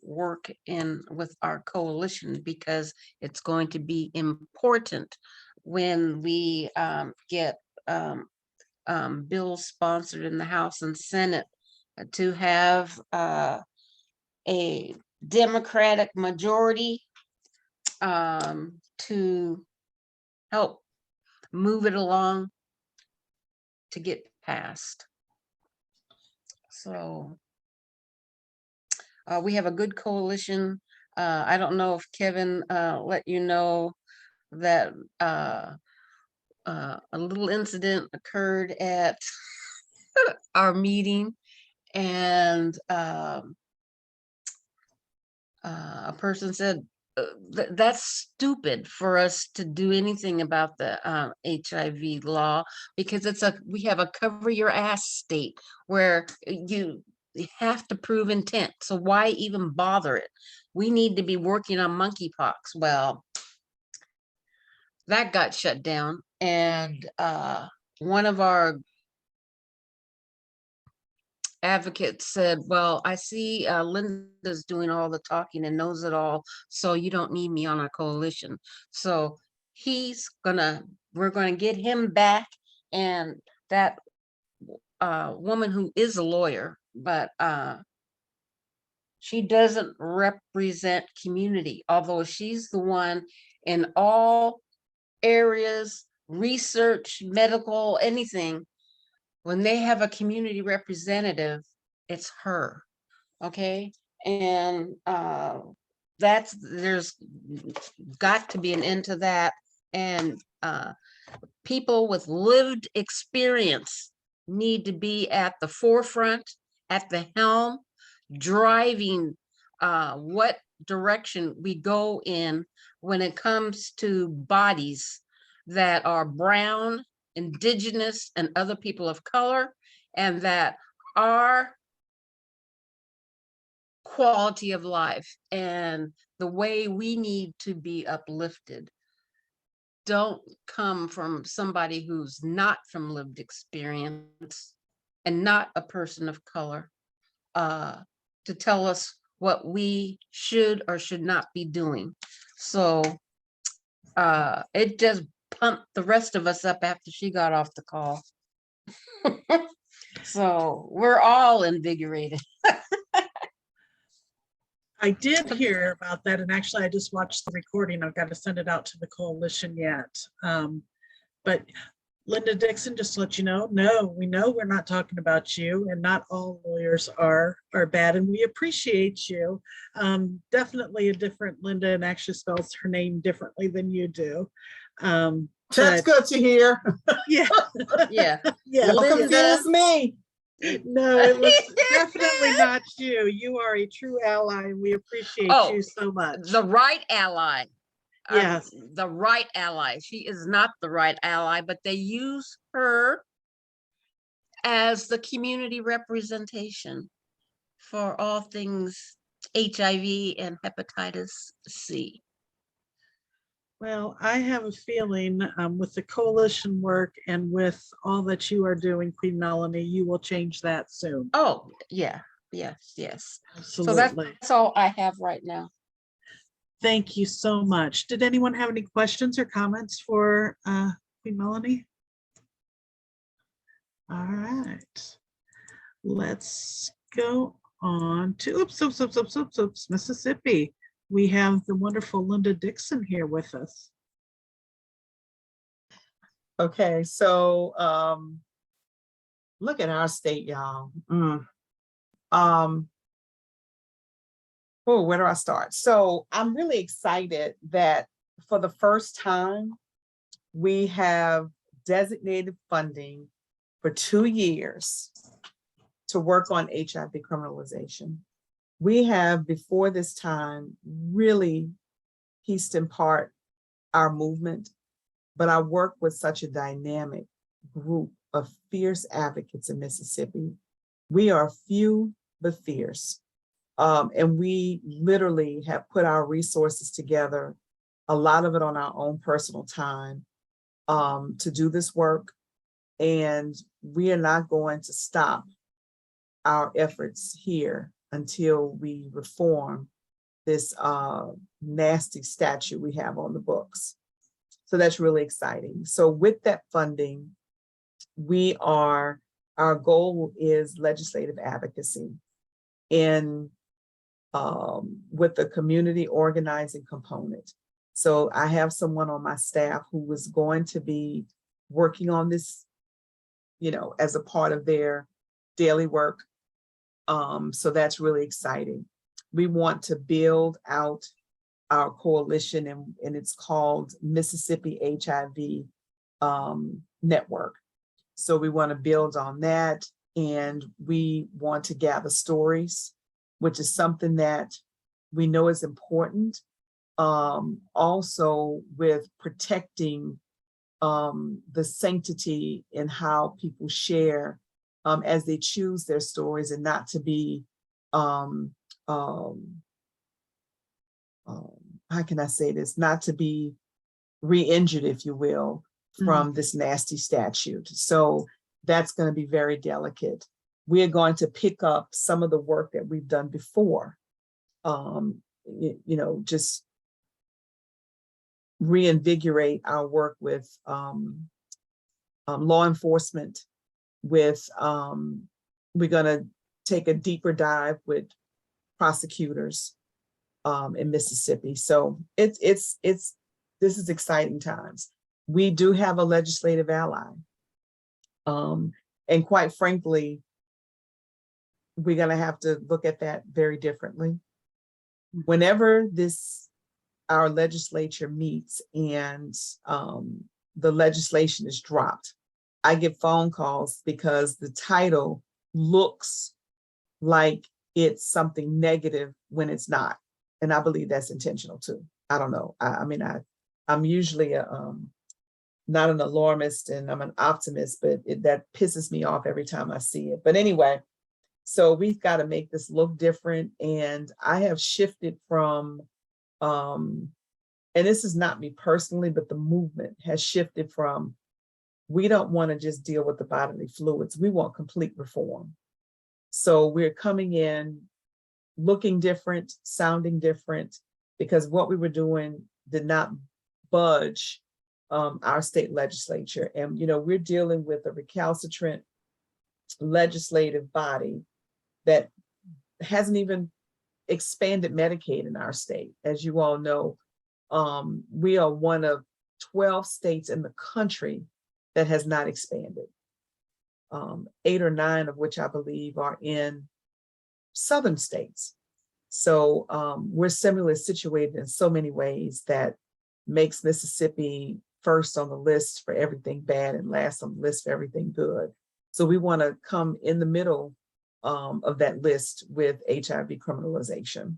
work in with our coalition, because it's going to be important when we get bills sponsored in the House and Senate to have a Democratic majority to help move it along to get passed. So we have a good coalition. I don't know if Kevin let you know that a little incident occurred at our meeting, and a person said, that's stupid for us to do anything about the HIV law, because we have a cover your ass state where you have to prove intent. So why even bother it? We need to be working on monkeypox. Well, that got shut down, and one of our advocates said, well, I see Linda's doing all the talking and knows it all, so you don't need me on our coalition. So he's gonna we're going to get him back, and that woman who is a lawyer, but she doesn't represent community, although she's the one in all areas, research, medical, anything. When they have a community representative, it's her. Okay. And there's got to be an end to that. And people with lived experience need to be at the forefront, at the helm, driving what direction we go in when it comes to bodies that are brown, indigenous, and other people of color, and that our quality of life and the way we need to be uplifted don't come from somebody who's not from lived experience and not a person of color to tell us what we should or should not be doing. So it just pumped the rest of us up after she got off the call. So we're all invigorated. I did hear about that, and actually I just watched the recording. I've got to send it out to the coalition yet. But Linda Dixon, just to let you know, no, we know we're not talking about you, and not all lawyers are bad, and we appreciate you. Definitely a different Linda, and actually spells her name differently than you do. That's good to hear. Yeah. Yeah. Yeah. Don't Linda- confuse me. No, it was definitely not you. You are a true ally, and we appreciate you so much. The right ally. Yes. The right ally. She is not the right ally, but they use her as the community representation for all things HIV and hepatitis C. Well, I have a feeling with the coalition work and with all that you are doing, Queen Melanie, you will change that soon. Oh, yeah. Yes, yes. Absolutely. So that's all I have right now. Thank you so much. Did anyone have any questions or comments for Queen Melanie? All right. Let's go on to oops, Mississippi. We have the wonderful Linda Dixon here with us. Okay, so look at our state, y'all. Oh, where do I start? So I'm really excited that for the first time, we have designated funding for 2 years to work on HIV criminalization. We have, before this time, really pieced in part our movement, but I work with such a dynamic group of fierce advocates in Mississippi. We are few but fierce. And we literally have put our resources together, a lot of it on our own personal time, to do this work. And we are not going to stop our efforts here until we reform this nasty statute we have on the books. So that's really exciting. So with that funding, our goal is legislative advocacy in with the community organizing component. So I have someone on my staff who is going to be working on this, as a part of their daily work. So that's really exciting. We want to build out our coalition, and it's called Mississippi HIV Network. So we want to build on that, and we want to gather stories, which is something that we know is important. Also with protecting the sanctity in how people share as they choose their stories, and not to be, how can I say this, not to be re-injured, if you will, from this nasty statute. So that's going to be very delicate. We are going to pick up some of the work that we've done before, just reinvigorate our work with law enforcement, with we're gonna take a deeper dive with prosecutors in Mississippi. So this is exciting times. We do have a legislative ally. And quite frankly, we're gonna have to look at that very differently. Whenever our legislature meets and the legislation is dropped, I get phone calls because the title looks like it's something negative when it's not. And I believe that's intentional too. I don't know. I'm usually not an alarmist and I'm an optimist, but that pisses me off every time I see it. But anyway, so we've got to make this look different. And I have shifted from, and this is not me personally, but the movement has shifted from, we don't want to just deal with the bodily fluids. We want complete reform. So we're coming in, looking different, sounding different, because what we were doing did not budge our state legislature. And, we're dealing with a recalcitrant legislative body that hasn't even expanded Medicaid in our state. As you all know, we are one of 12 states in the country that has not expanded. 8 or 9 of which I believe are in southern states. So we're similarly situated in so many ways that makes Mississippi first on the list for everything bad and last on the list for everything good. So we want to come in the middle of that list with HIV criminalization.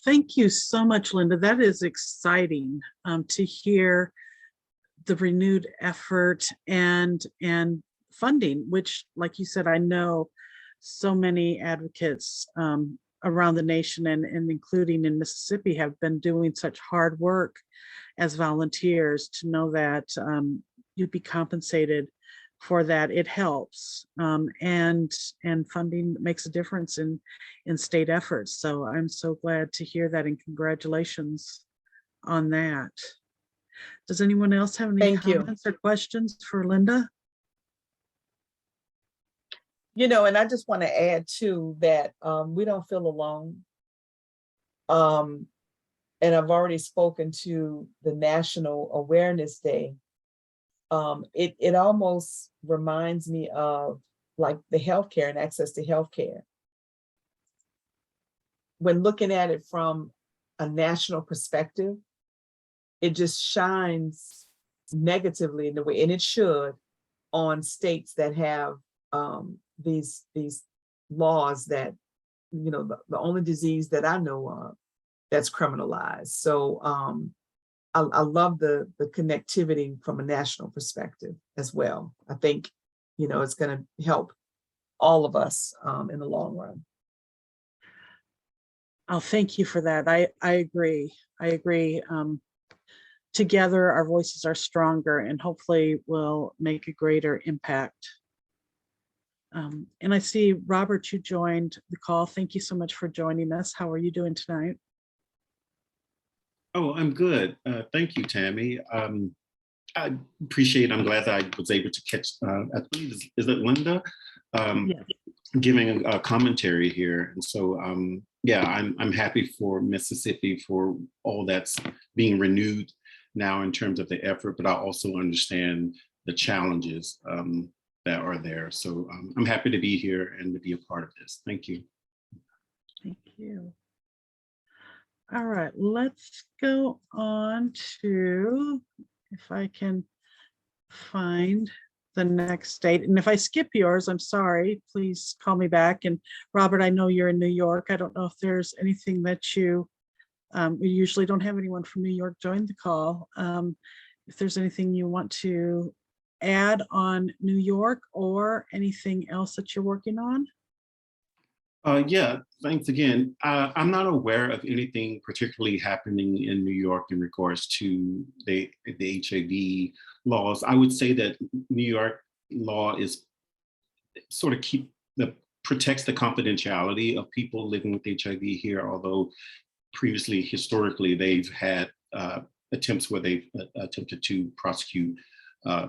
Thank you so much, Linda. That is exciting to hear the renewed effort and funding, which, like you said, I know so many advocates around the nation and including in Mississippi have been doing such hard work as volunteers. To know that you'd be compensated for that, it helps, and funding makes a difference in state efforts. So I'm so glad to hear that, and congratulations on that. Does anyone else have any comments or questions for Linda? And I just want to add too that we don't feel alone. And I've already spoken to the National Awareness Day. It almost reminds me of like the healthcare and access to healthcare. When looking at it from a national perspective, it just shines negatively in the way, and it should, on states that have these laws that, the only disease that I know of that's criminalized. So I love the connectivity from a national perspective as well. I think, it's going to help all of us in the long run. Oh, thank you for that. I agree. I agree. Together, our voices are stronger and hopefully will make a greater impact. And I see, Robert, you joined the call. Thank you so much for joining us. How are you doing tonight? Oh, I'm good. Thank you, Tammy. I appreciate it. I'm glad that I was able to catch, I believe, is it Linda? Yes. Giving a commentary here. And so, yeah, I'm happy for Mississippi for all that's being renewed now in terms of the effort, but I also understand the challenges that are there. So I'm happy to be here and to be a part of this. Thank you. Thank you. All right, let's go on to, if I can find the next state. And if I skip yours, I'm sorry, please call me back. And Robert, I know you're in New York. I don't know if there's anything that you, we usually don't have anyone from New York join the call. If there's anything you want to add on New York or anything else that you're working on? Yeah, thanks again. I'm not aware of anything particularly happening in New York in regards to the HIV laws. I would say that New York law is sort of keep the protects the confidentiality of people living with HIV here, although previously, historically, they've had attempts where they've attempted to prosecute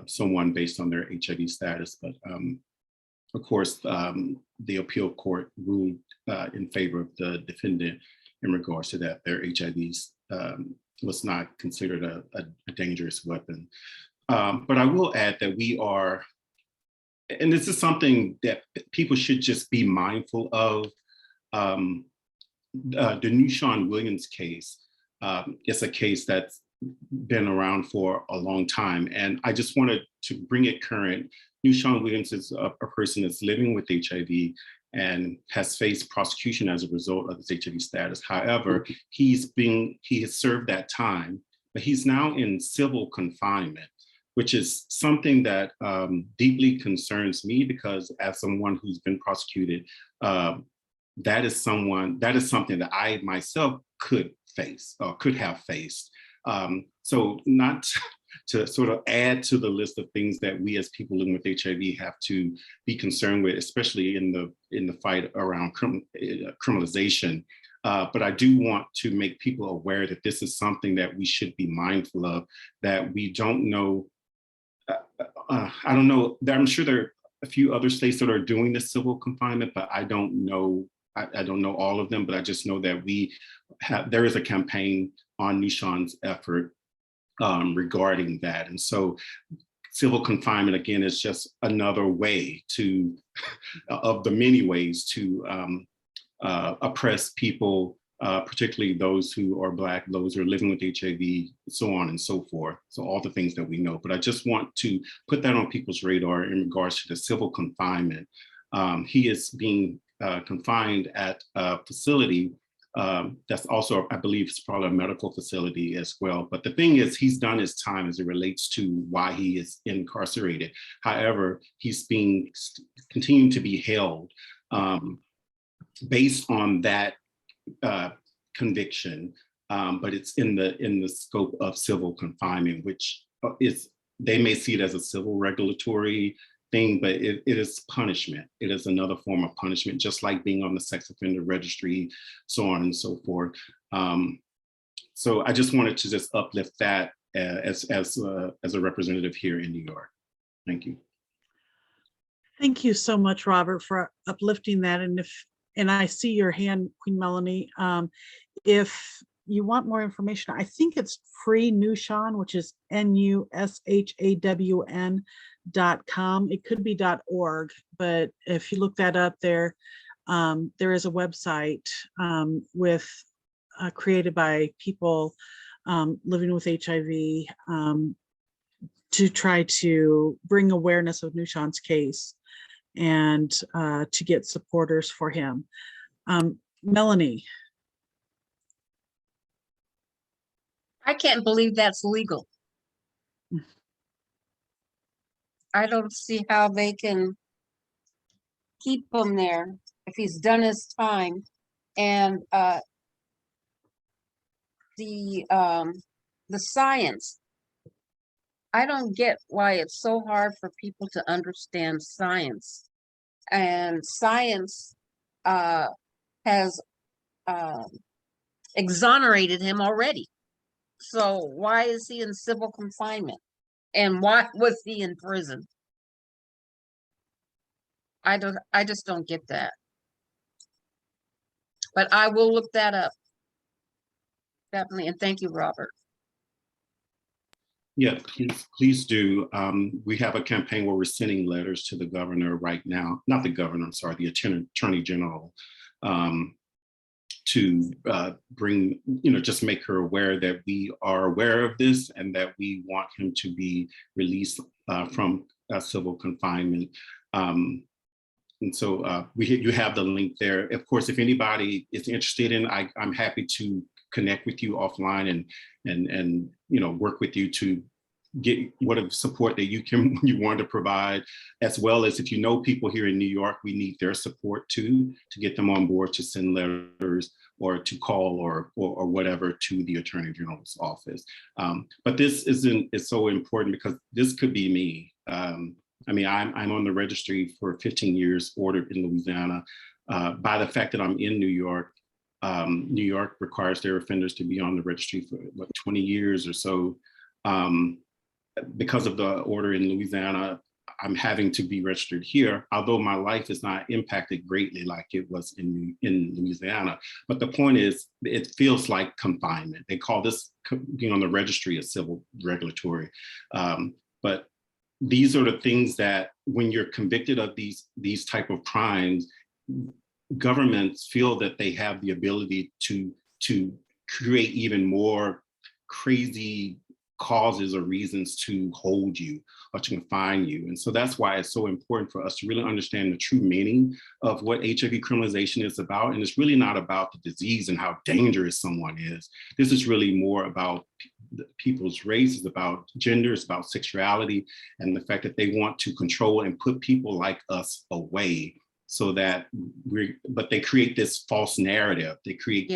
someone based on their HIV status. But of course, the appeal court ruled in favor of the defendant in regards to that. Their HIV was not considered a dangerous weapon. But I will add that we are, and this is something that people should just be mindful of. The Newshawn Williams case is a case that's been around for a long time. And I just wanted to bring it current. Newshawn Williams is a person that's living with HIV and has faced prosecution as a result of his HIV status. However, he has served that time, but he's now in civil confinement, which is something that deeply concerns me, because as someone who's been prosecuted, that is something that I myself could face or could have faced. So not to sort of add to the list of things that we as people living with HIV have to be concerned with, especially in the fight around criminalization. But I do want to make people aware that this is something that we should be mindful of, that we don't know. I don't know, I'm sure there are a few other states that are doing this civil confinement, but I don't know. I don't know all of them, but I just know that there is a campaign on Newshawn's effort regarding that. And so civil confinement, again, is just another way of the many ways to oppress people, particularly those who are Black, those who are living with HIV, so on and so forth. So all the things that we know. But I just want to put that on people's radar in regards to the civil confinement. He is being confined at a facility that's also, I believe, it's probably a medical facility as well. But the thing is, he's done his time as it relates to why he is incarcerated. However, he's being continuing to be held based on that conviction, but it's in the scope of civil confinement, which is, they may see it as a civil regulatory thing, but it is punishment. It is another form of punishment, just like being on the sex offender registry, so on and so forth. So I just wanted to just uplift that as a representative here in New York. Thank you. Thank you so much, Robert, for uplifting that. And I see your hand, Queen Melanie. If you want more information, I think it's Free Newshawn, which is NUSHAWN.com. It could be .org, but if you look that up there, there is a website created by people living with HIV to try to bring awareness of Newshawn's case and to get supporters for him. Melanie. I can't believe that's legal. I don't see how they can keep him there if he's done his time. And the science, I don't get why it's so hard for people to understand science. And science has exonerated him already. So why is he in civil confinement? And why was he in prison? I just don't get that. But I will look that up. Definitely. And thank you, Robert. Yeah, please do. We have a campaign where we're sending letters to the governor right now, not the governor, I'm sorry, the attorney general, to bring, just make her aware that we are aware of this and that we want him to be released from civil confinement. And so you have the link there. Of course, if anybody is interested in, I'm happy to connect with you offline and work with you to get whatever support that you want to provide, as well as if you know people here in New York, we need their support too, to get them on board to send letters or to call or whatever to the Attorney General's office. But this is so important because this could be me. I mean, I'm on the registry for 15 years, ordered in Louisiana. By the fact that I'm in New York, New York requires their offenders to be on the registry for what, 20 years or so. Because of the order in Louisiana, I'm having to be registered here, although my life is not impacted greatly like it was in Louisiana. But the point is, it feels like confinement. They call this being on the registry a civil regulatory. But these are the things that when you're convicted of these type of crimes, governments feel that they have the ability to create even more crazy causes or reasons to hold you or to confine you. And so that's why it's so important for us to really understand the true meaning of what HIV criminalization is about. And it's really not about the disease and how dangerous someone is. This is really more about people's race, it's about gender, it's about sexuality, and the fact that they want to control and put people like us away. So that but they create this false narrative. They create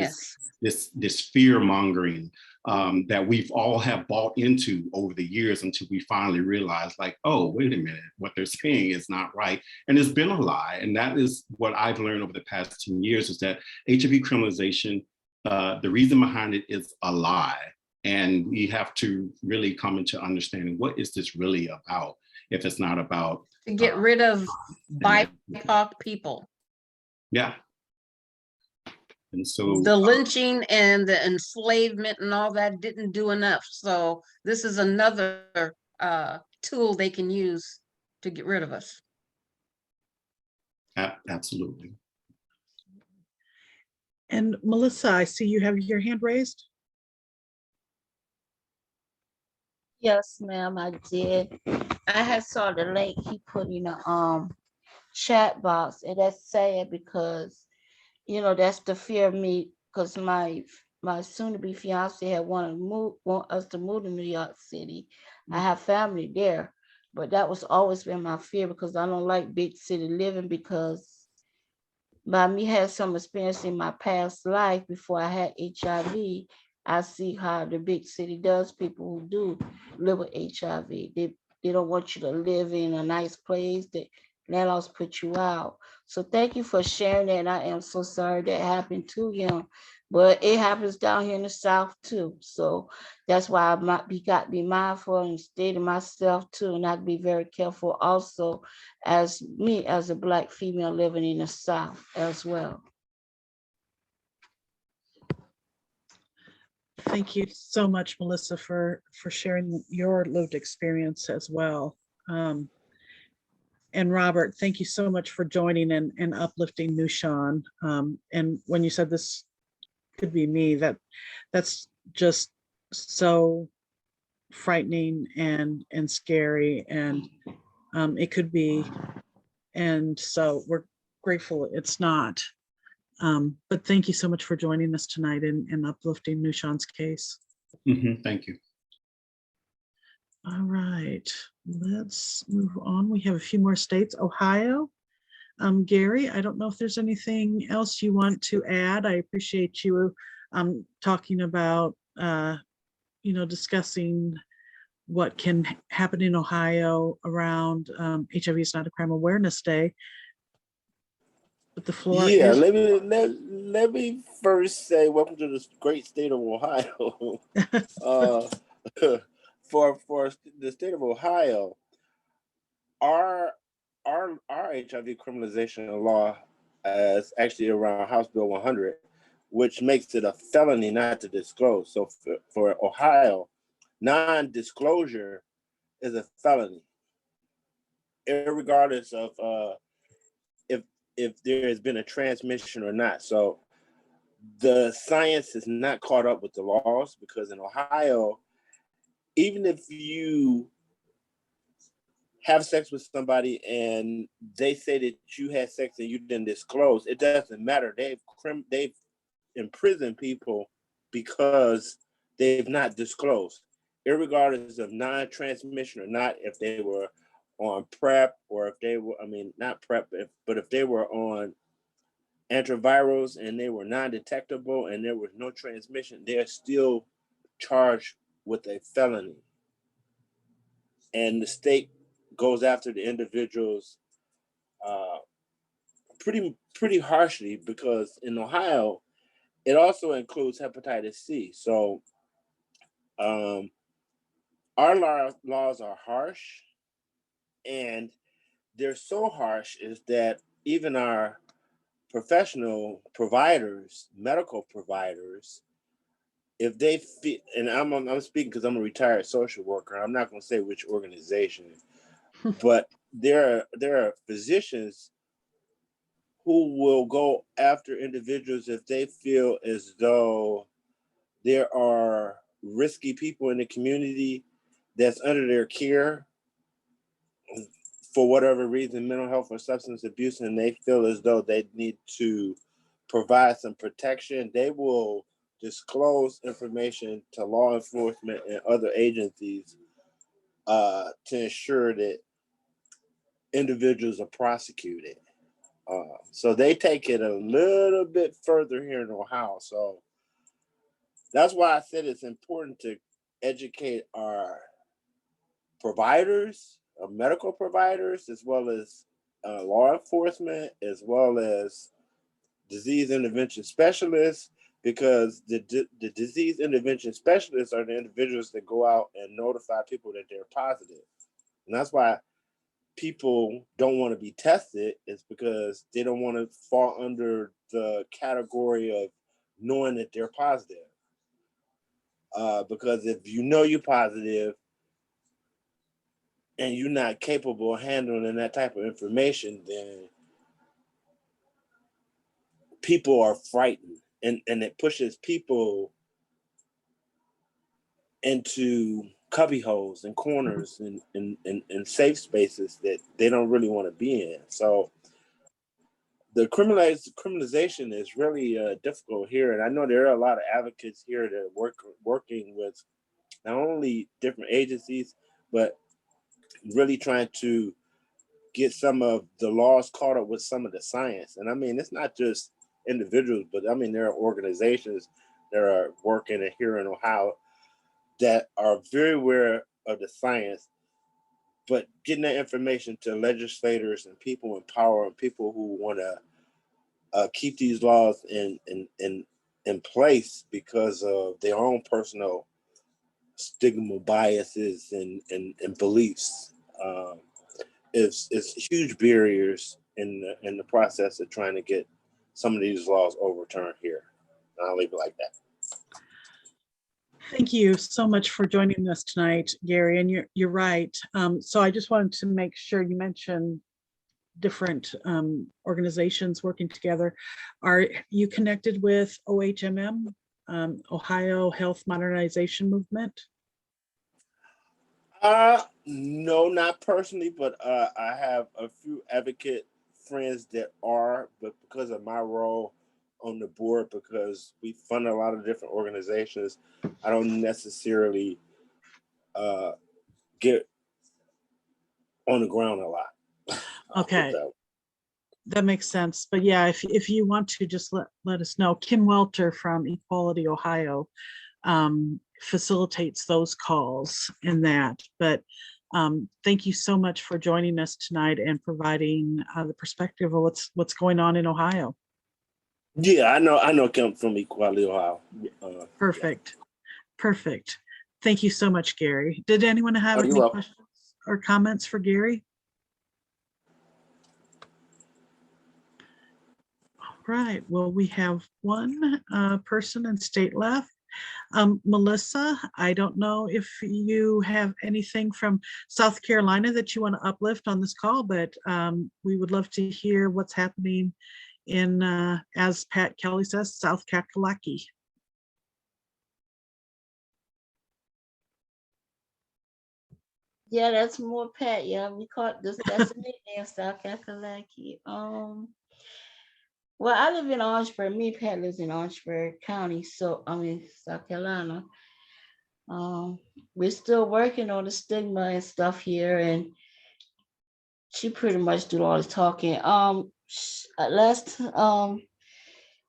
this fear mongering that we've all have bought into over the years until we finally realize, like, oh, wait a minute, what they're saying is not right. And it's been a lie. And that is what I've learned over the past 10 years is that HIV criminalization, the reason behind it is a lie. And we have to really come into understanding, what is this really about if it's not about to get rid of BIPOC people. Yeah. And so the lynching and the enslavement and all that didn't do enough. So this is another tool they can use to get rid of us. Absolutely. And Melissa, I see you have your hand raised. Yes, ma'am, I did. I had saw the link he put in the chat box, and that's sad because that's the fear of me, because my soon-to-be fiance had want us to move to New York City. I have family there, but that was always been my fear because I don't like big city living, because by me had some experience in my past life before I had HIV. I see how the big city does people who do live with HIV. They don't want you to live in a nice place. That landlords put you out. So thank you for sharing that. I am so sorry that happened to him, but it happens down here in the South too. So that's why I got to be mindful and stay to myself too, and I have to be very careful also as me as a Black female living in the South as well. Thank you so much, Melissa, for sharing your lived experience as well. And Robert, thank you so much for joining and uplifting Nushan. And when you said this could be me, that's just so frightening and scary, and it could be. And so we're grateful it's not. But thank you so much for joining us tonight and uplifting Nushan's case. Thank you. All right, let's move on. We have a few more states. Ohio. Gary, I don't know if there's anything else you want to add. I appreciate you talking about, discussing what can happen in Ohio around HIV is not a crime awareness day. But the floor Yeah, is... let me first say welcome to the great state of Ohio. For the state of Ohio, our HIV criminalization law is actually around House Bill 100, which makes it a felony not to disclose. So for Ohio, non-disclosure is a felony, regardless of if there has been a transmission or not. So the science is not caught up with the laws, because in Ohio, even if you have sex with somebody and they say that you had sex and you didn't disclose, it doesn't matter. They've imprisoned people because they've not disclosed, irregardless of non-transmission or not, if they were on PrEP or if they were, not PrEP, but if they were on antivirals and they were non-detectable and there was no transmission, they're still charged with a felony. And the state goes after the individuals pretty harshly, because in Ohio, it also includes hepatitis C. So our laws are harsh, and they're so harsh is that even our professional providers, medical providers, if they feel, and I'm speaking because I'm a retired social worker, I'm not going to say which organization, but there are physicians who will go after individuals if they feel as though there are risky people in the community that's under their care for whatever reason, mental health or substance abuse, and they feel as though they need to provide some protection. They will disclose information to law enforcement and other agencies to ensure that individuals are prosecuted. So they take it a little bit further here in Ohio. So that's why I said it's important to educate our providers, medical providers, as well as law enforcement, as well as disease intervention specialists, because the disease intervention specialists are the individuals that go out and notify people that they're positive. And that's why people don't want to be tested, is because they don't want to fall under the category of knowing that they're positive. Because if you know you're positive and you're not capable of handling that type of information, then people are frightened, and it pushes people into cubby holes and corners and safe spaces that they don't really want to be in. So the criminalization is really difficult here, and I know there are a lot of advocates here that are working with not only different agencies, but really trying to get some of the laws caught up with some of the science. And I mean, it's not just individuals, but I mean, there are organizations that are working here in Ohio that are very aware of the science, but getting that information to legislators and people in power and people who want to keep these laws in place because of their own personal stigma, biases, and beliefs. Is huge barriers in the process of trying to get some of these laws overturned here. I'll leave it like that. Thank you so much for joining us tonight, Gary. And you're right. So I just wanted to make sure you mentioned different organizations working together. Are you connected with OHMM, Ohio Health Modernization Movement? No, not personally, but I have a few advocate friends that are, but because of my role on the board, because we fund a lot of different organizations, I don't necessarily get on the ground a lot. Okay, that makes sense. But yeah, if you want to, just let us know. Kim Welter from Equality Ohio facilitates those calls in that. But thank you so much for joining us tonight and providing the perspective of what's going on in Ohio. Yeah, I know Kim from Equality Ohio. Perfect. Yeah. Perfect. Thank you so much, Gary. Did anyone have any questions or comments for Gary? All right. Well, we have one person in state left. Melissa, I don't know if you have anything from South Carolina that you want to uplift on this call, but we would love to hear what's happening in, as Pat Kelly says, South Kakalaki. Yeah, that's more Pat. Yeah, we caught this. That's the nickname, South Kakalaki. Well, I live in Orangeburg. Me and Pat lives in Orangeburg County, so I mean South Carolina. We're still working on the stigma and stuff here, and she pretty much do all the talking.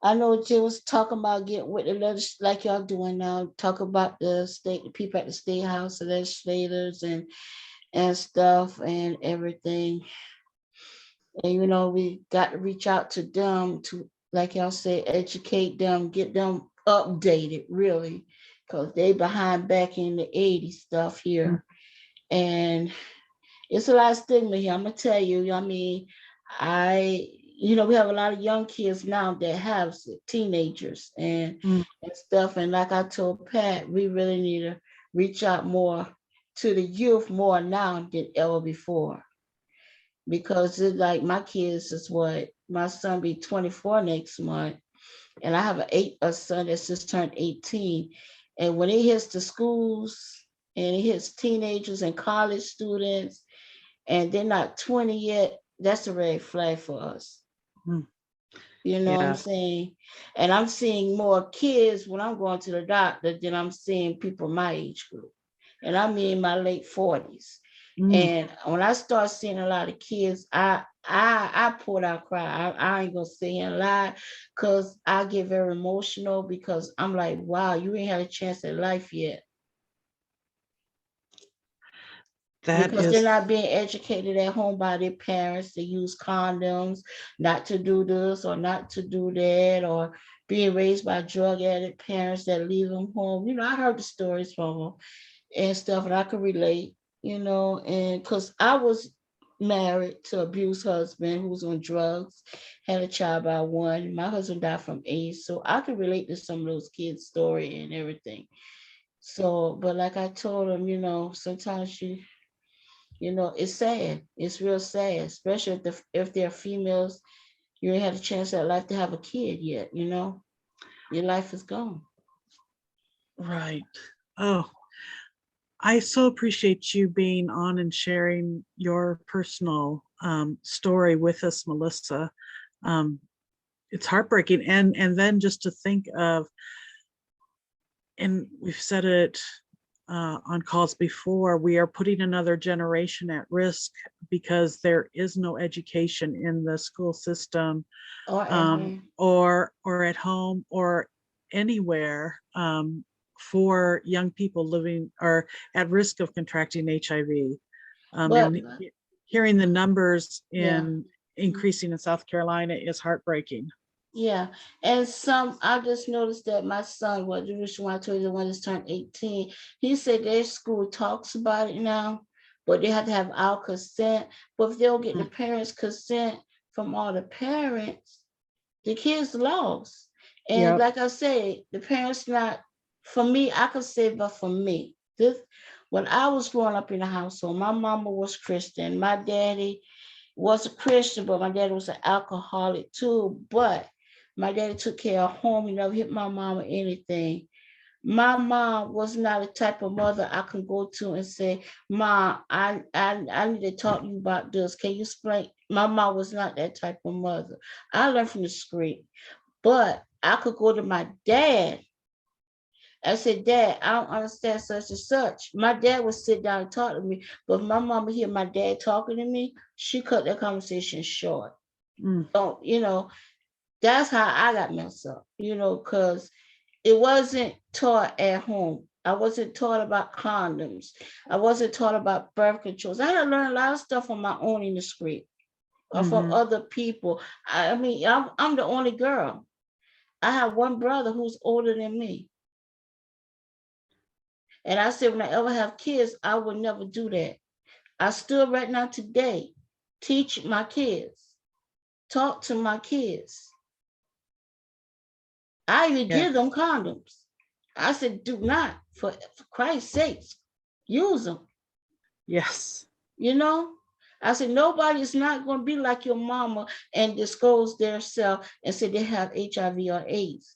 I know Jay was talking about getting with the like y'all doing now, talk about the people at the state house, the legislators, and and stuff and everything. And we got to reach out to them to, like y'all say, educate them, get them updated, really, because they behind back in the 80s stuff here. And it's a lot of stigma here. I'm gonna tell you. I mean, we have a lot of young kids now that have teenagers and stuff. And like I told Pat, we really need to reach out more to the youth more now than ever before. Because it's like my kids is what my son be 24 next month, and I have a son that's just turned 18. And when it hits the schools and it hits teenagers and college students, and they're not 20 yet, that's a red flag for us. You know what I'm Yeah. saying? And I'm seeing more kids when I'm going to the doctor than I'm seeing people my age group. And I'm in my late 40s. And when I start seeing a lot of kids, I pulled out cry. I ain't gonna sit here and lie, because I get very emotional, because I'm like, wow, you ain't had a chance at life yet. That Because they're is, not being educated at home by their parents to use condoms, not to do this or not to do that, or being raised by drug addict parents that leave them home. I heard the stories from them and stuff, and I could relate, and because I was married to abused husband who was on drugs, had a child by one. My husband died from AIDS, so I could relate to some of those kids' story and everything. So, but like I told them, sometimes it's sad. It's real sad, especially if they're females. You ain't had a chance at life to have a kid yet. Your life is gone. right. Oh, I so appreciate you being on and sharing your personal story with us, Melissa. Um, it's heartbreaking, and then just to think of, and we've said it on calls before, we are putting another generation at risk because there is no education in the school system, Or at home. or at home or anywhere, for young people living or at risk of contracting HIV. But And hearing the numbers yeah. increasing in South Carolina is heartbreaking. Yeah, and I just noticed that my son, the reason why I told you the one that's turned 18, he said their school talks about it now, but they have to have our consent. But if they don't get the parents' consent from all the parents, the kids lost. And Yep. like I said, the parents not, for me, I could say, but for me, when I was growing up in the household, my mama was Christian, my daddy was a Christian, but my dad was an alcoholic too. But my daddy took care of home. He never hit my mom or anything. My mom was not a type of mother I can go to and say, Mom, I need to talk to you about this. Can you explain? My mom was not that type of mother. I learned from the street. But I could go to my dad. I said, Dad, I don't understand such and such. My dad would sit down and talk to me, but if my mom would hear my dad talking to me, she cut that conversation short. So, that's how I got messed up, because it wasn't taught at home. I wasn't taught about condoms. I wasn't taught about birth controls. I had to learn a lot of stuff on my own in the street or from other people. I mean, I'm the only girl. I have one brother who's older than me. And I said, when I ever have kids, I would never do that. I still right now today teach my kids, talk to my kids. I even give them condoms. I said, do not, for Christ's sakes, use them. Yes. I said, nobody is not going to be like your mama and disclose their self and say they have HIV or AIDS.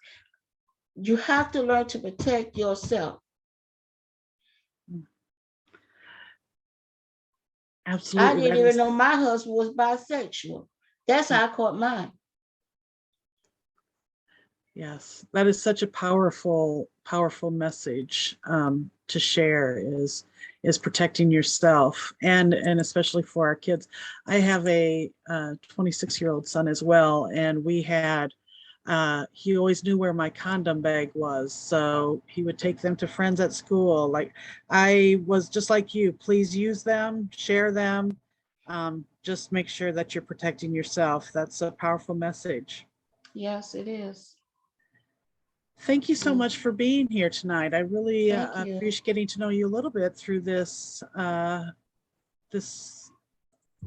You have to learn to protect yourself. Absolutely. I didn't even know my husband was bisexual. That's how I caught mine. Yes, that is such a powerful message to share, is protecting yourself, and especially for our kids. I have a 26-year-old son as well, and we had He always knew where my condom bag was, so he would take them to friends at school. Like, I was just like you, please use them, share them. Just make sure that you're protecting yourself. That's a powerful message. Yes, it is. Thank you so Mm. much for being here tonight. I really Thank you. appreciate getting to know you a little bit through this this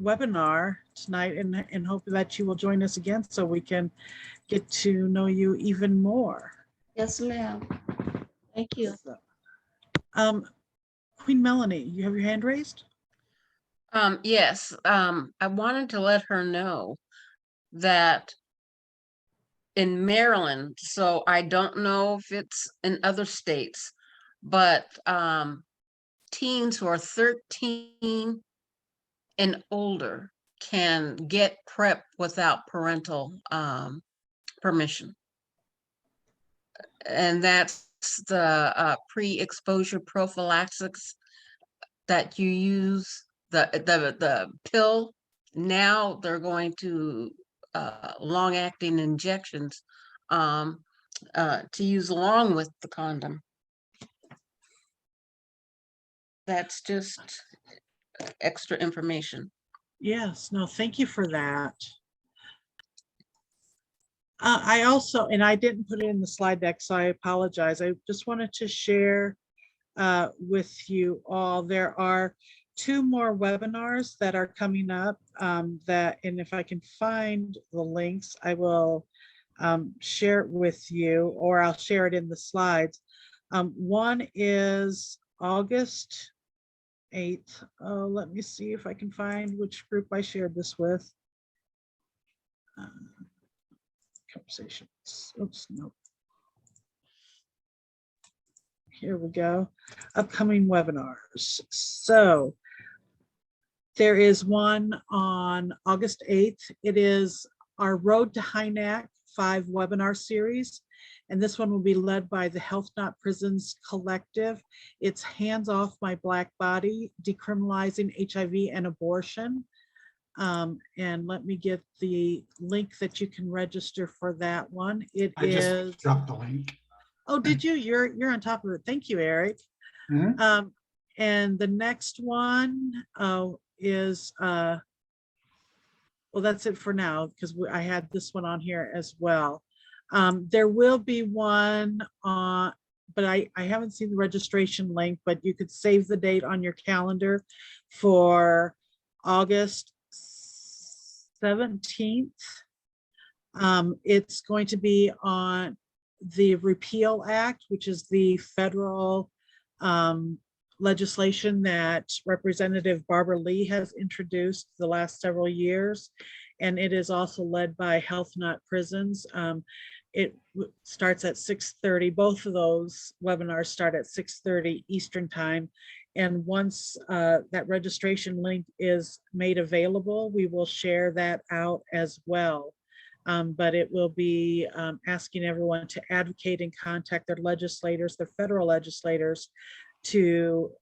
webinar tonight, and hope that you will join us again so we can get to know you even more. Yes, ma'am. Thank you. So, Queen Melanie, you have your hand raised? Yes, I wanted to let her know that in Maryland, so I don't know if it's in other states, but teens who are 13 and older can get PrEP without parental permission. And that's the pre-exposure prophylaxis that you use, the pill. Now they're going to long-acting injections to use along with the condom. That's just extra information. Yes, no, thank you for that. I also, and I didn't put it in the slide deck, so I apologize. I just wanted to share with you all. There are 2 more webinars that are coming up that, and if I can find the links, I will share it with you, or I'll share it in the slides. One is August 8th. Let me see if I can find which group I shared this with. Conversations. Oops, no. Here we go. Upcoming webinars. So there is one on August 8th. It is our Road to HINAC 5 webinar series. And this one will be led by the Health Not Prisons Collective. It's Hands Off My Black Body, Decriminalizing HIV and Abortion. And let me get the link that you can register for that one. I just dropped the link. Oh, did you? You're on top of it. Thank you, Eric. Mhm. And the next one is well, that's it for now, because I had this one on here as well. There will be one on, but I haven't seen the registration link, but you could save the date on your calendar for August 17th. It's going to be on the Repeal Act, which is the federal legislation that Representative Barbara Lee has introduced the last several years. And it is also led by Health Not Prisons. It starts at 6:30. Both of those webinars start at 6:30 Eastern time. And once that registration link is made available, we will share that out as well. But it will be asking everyone to advocate and contact their legislators, their federal legislators, to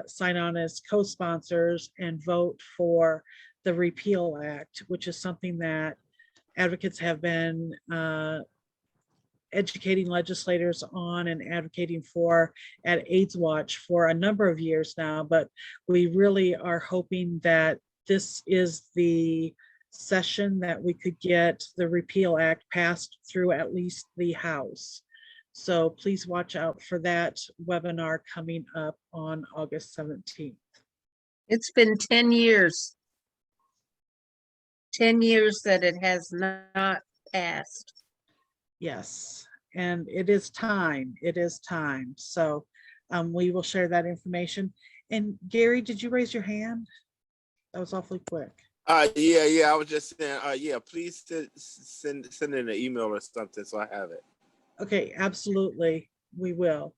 sign on as co-sponsors and vote for the Repeal Act, which is something that advocates have been educating legislators on and advocating for at AIDS Watch for a number of years now. But we really are hoping that this is the session that we could get the Repeal Act passed through at least the House. So please watch out for that webinar coming up on August 17th. It's been 10 years. 10 years that it has not passed. Yes, and it is time. It is time. So we will share that information. And Gary, did you raise your hand? That was awfully quick. Yeah. I was just saying, yeah, please send in an email or something so I have it. Okay, absolutely. We will.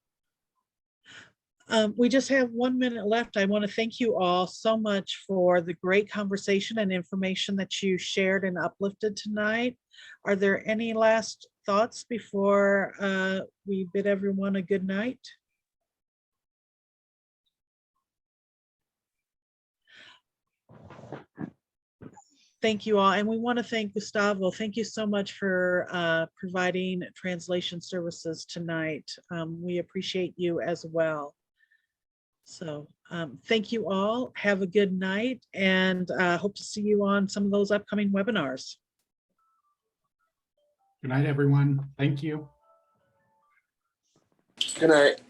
We just have 1 minute left. I want to thank you all so much for the great conversation and information that you shared and uplifted tonight. Are there any last thoughts before we bid everyone a good night? Thank you all. And we want to thank Gustavo. Thank you so much for providing translation services tonight. We appreciate you as well. So thank you all. Have a good night, and hope to see you on some of those upcoming webinars. Good night, everyone. Thank you. Good night.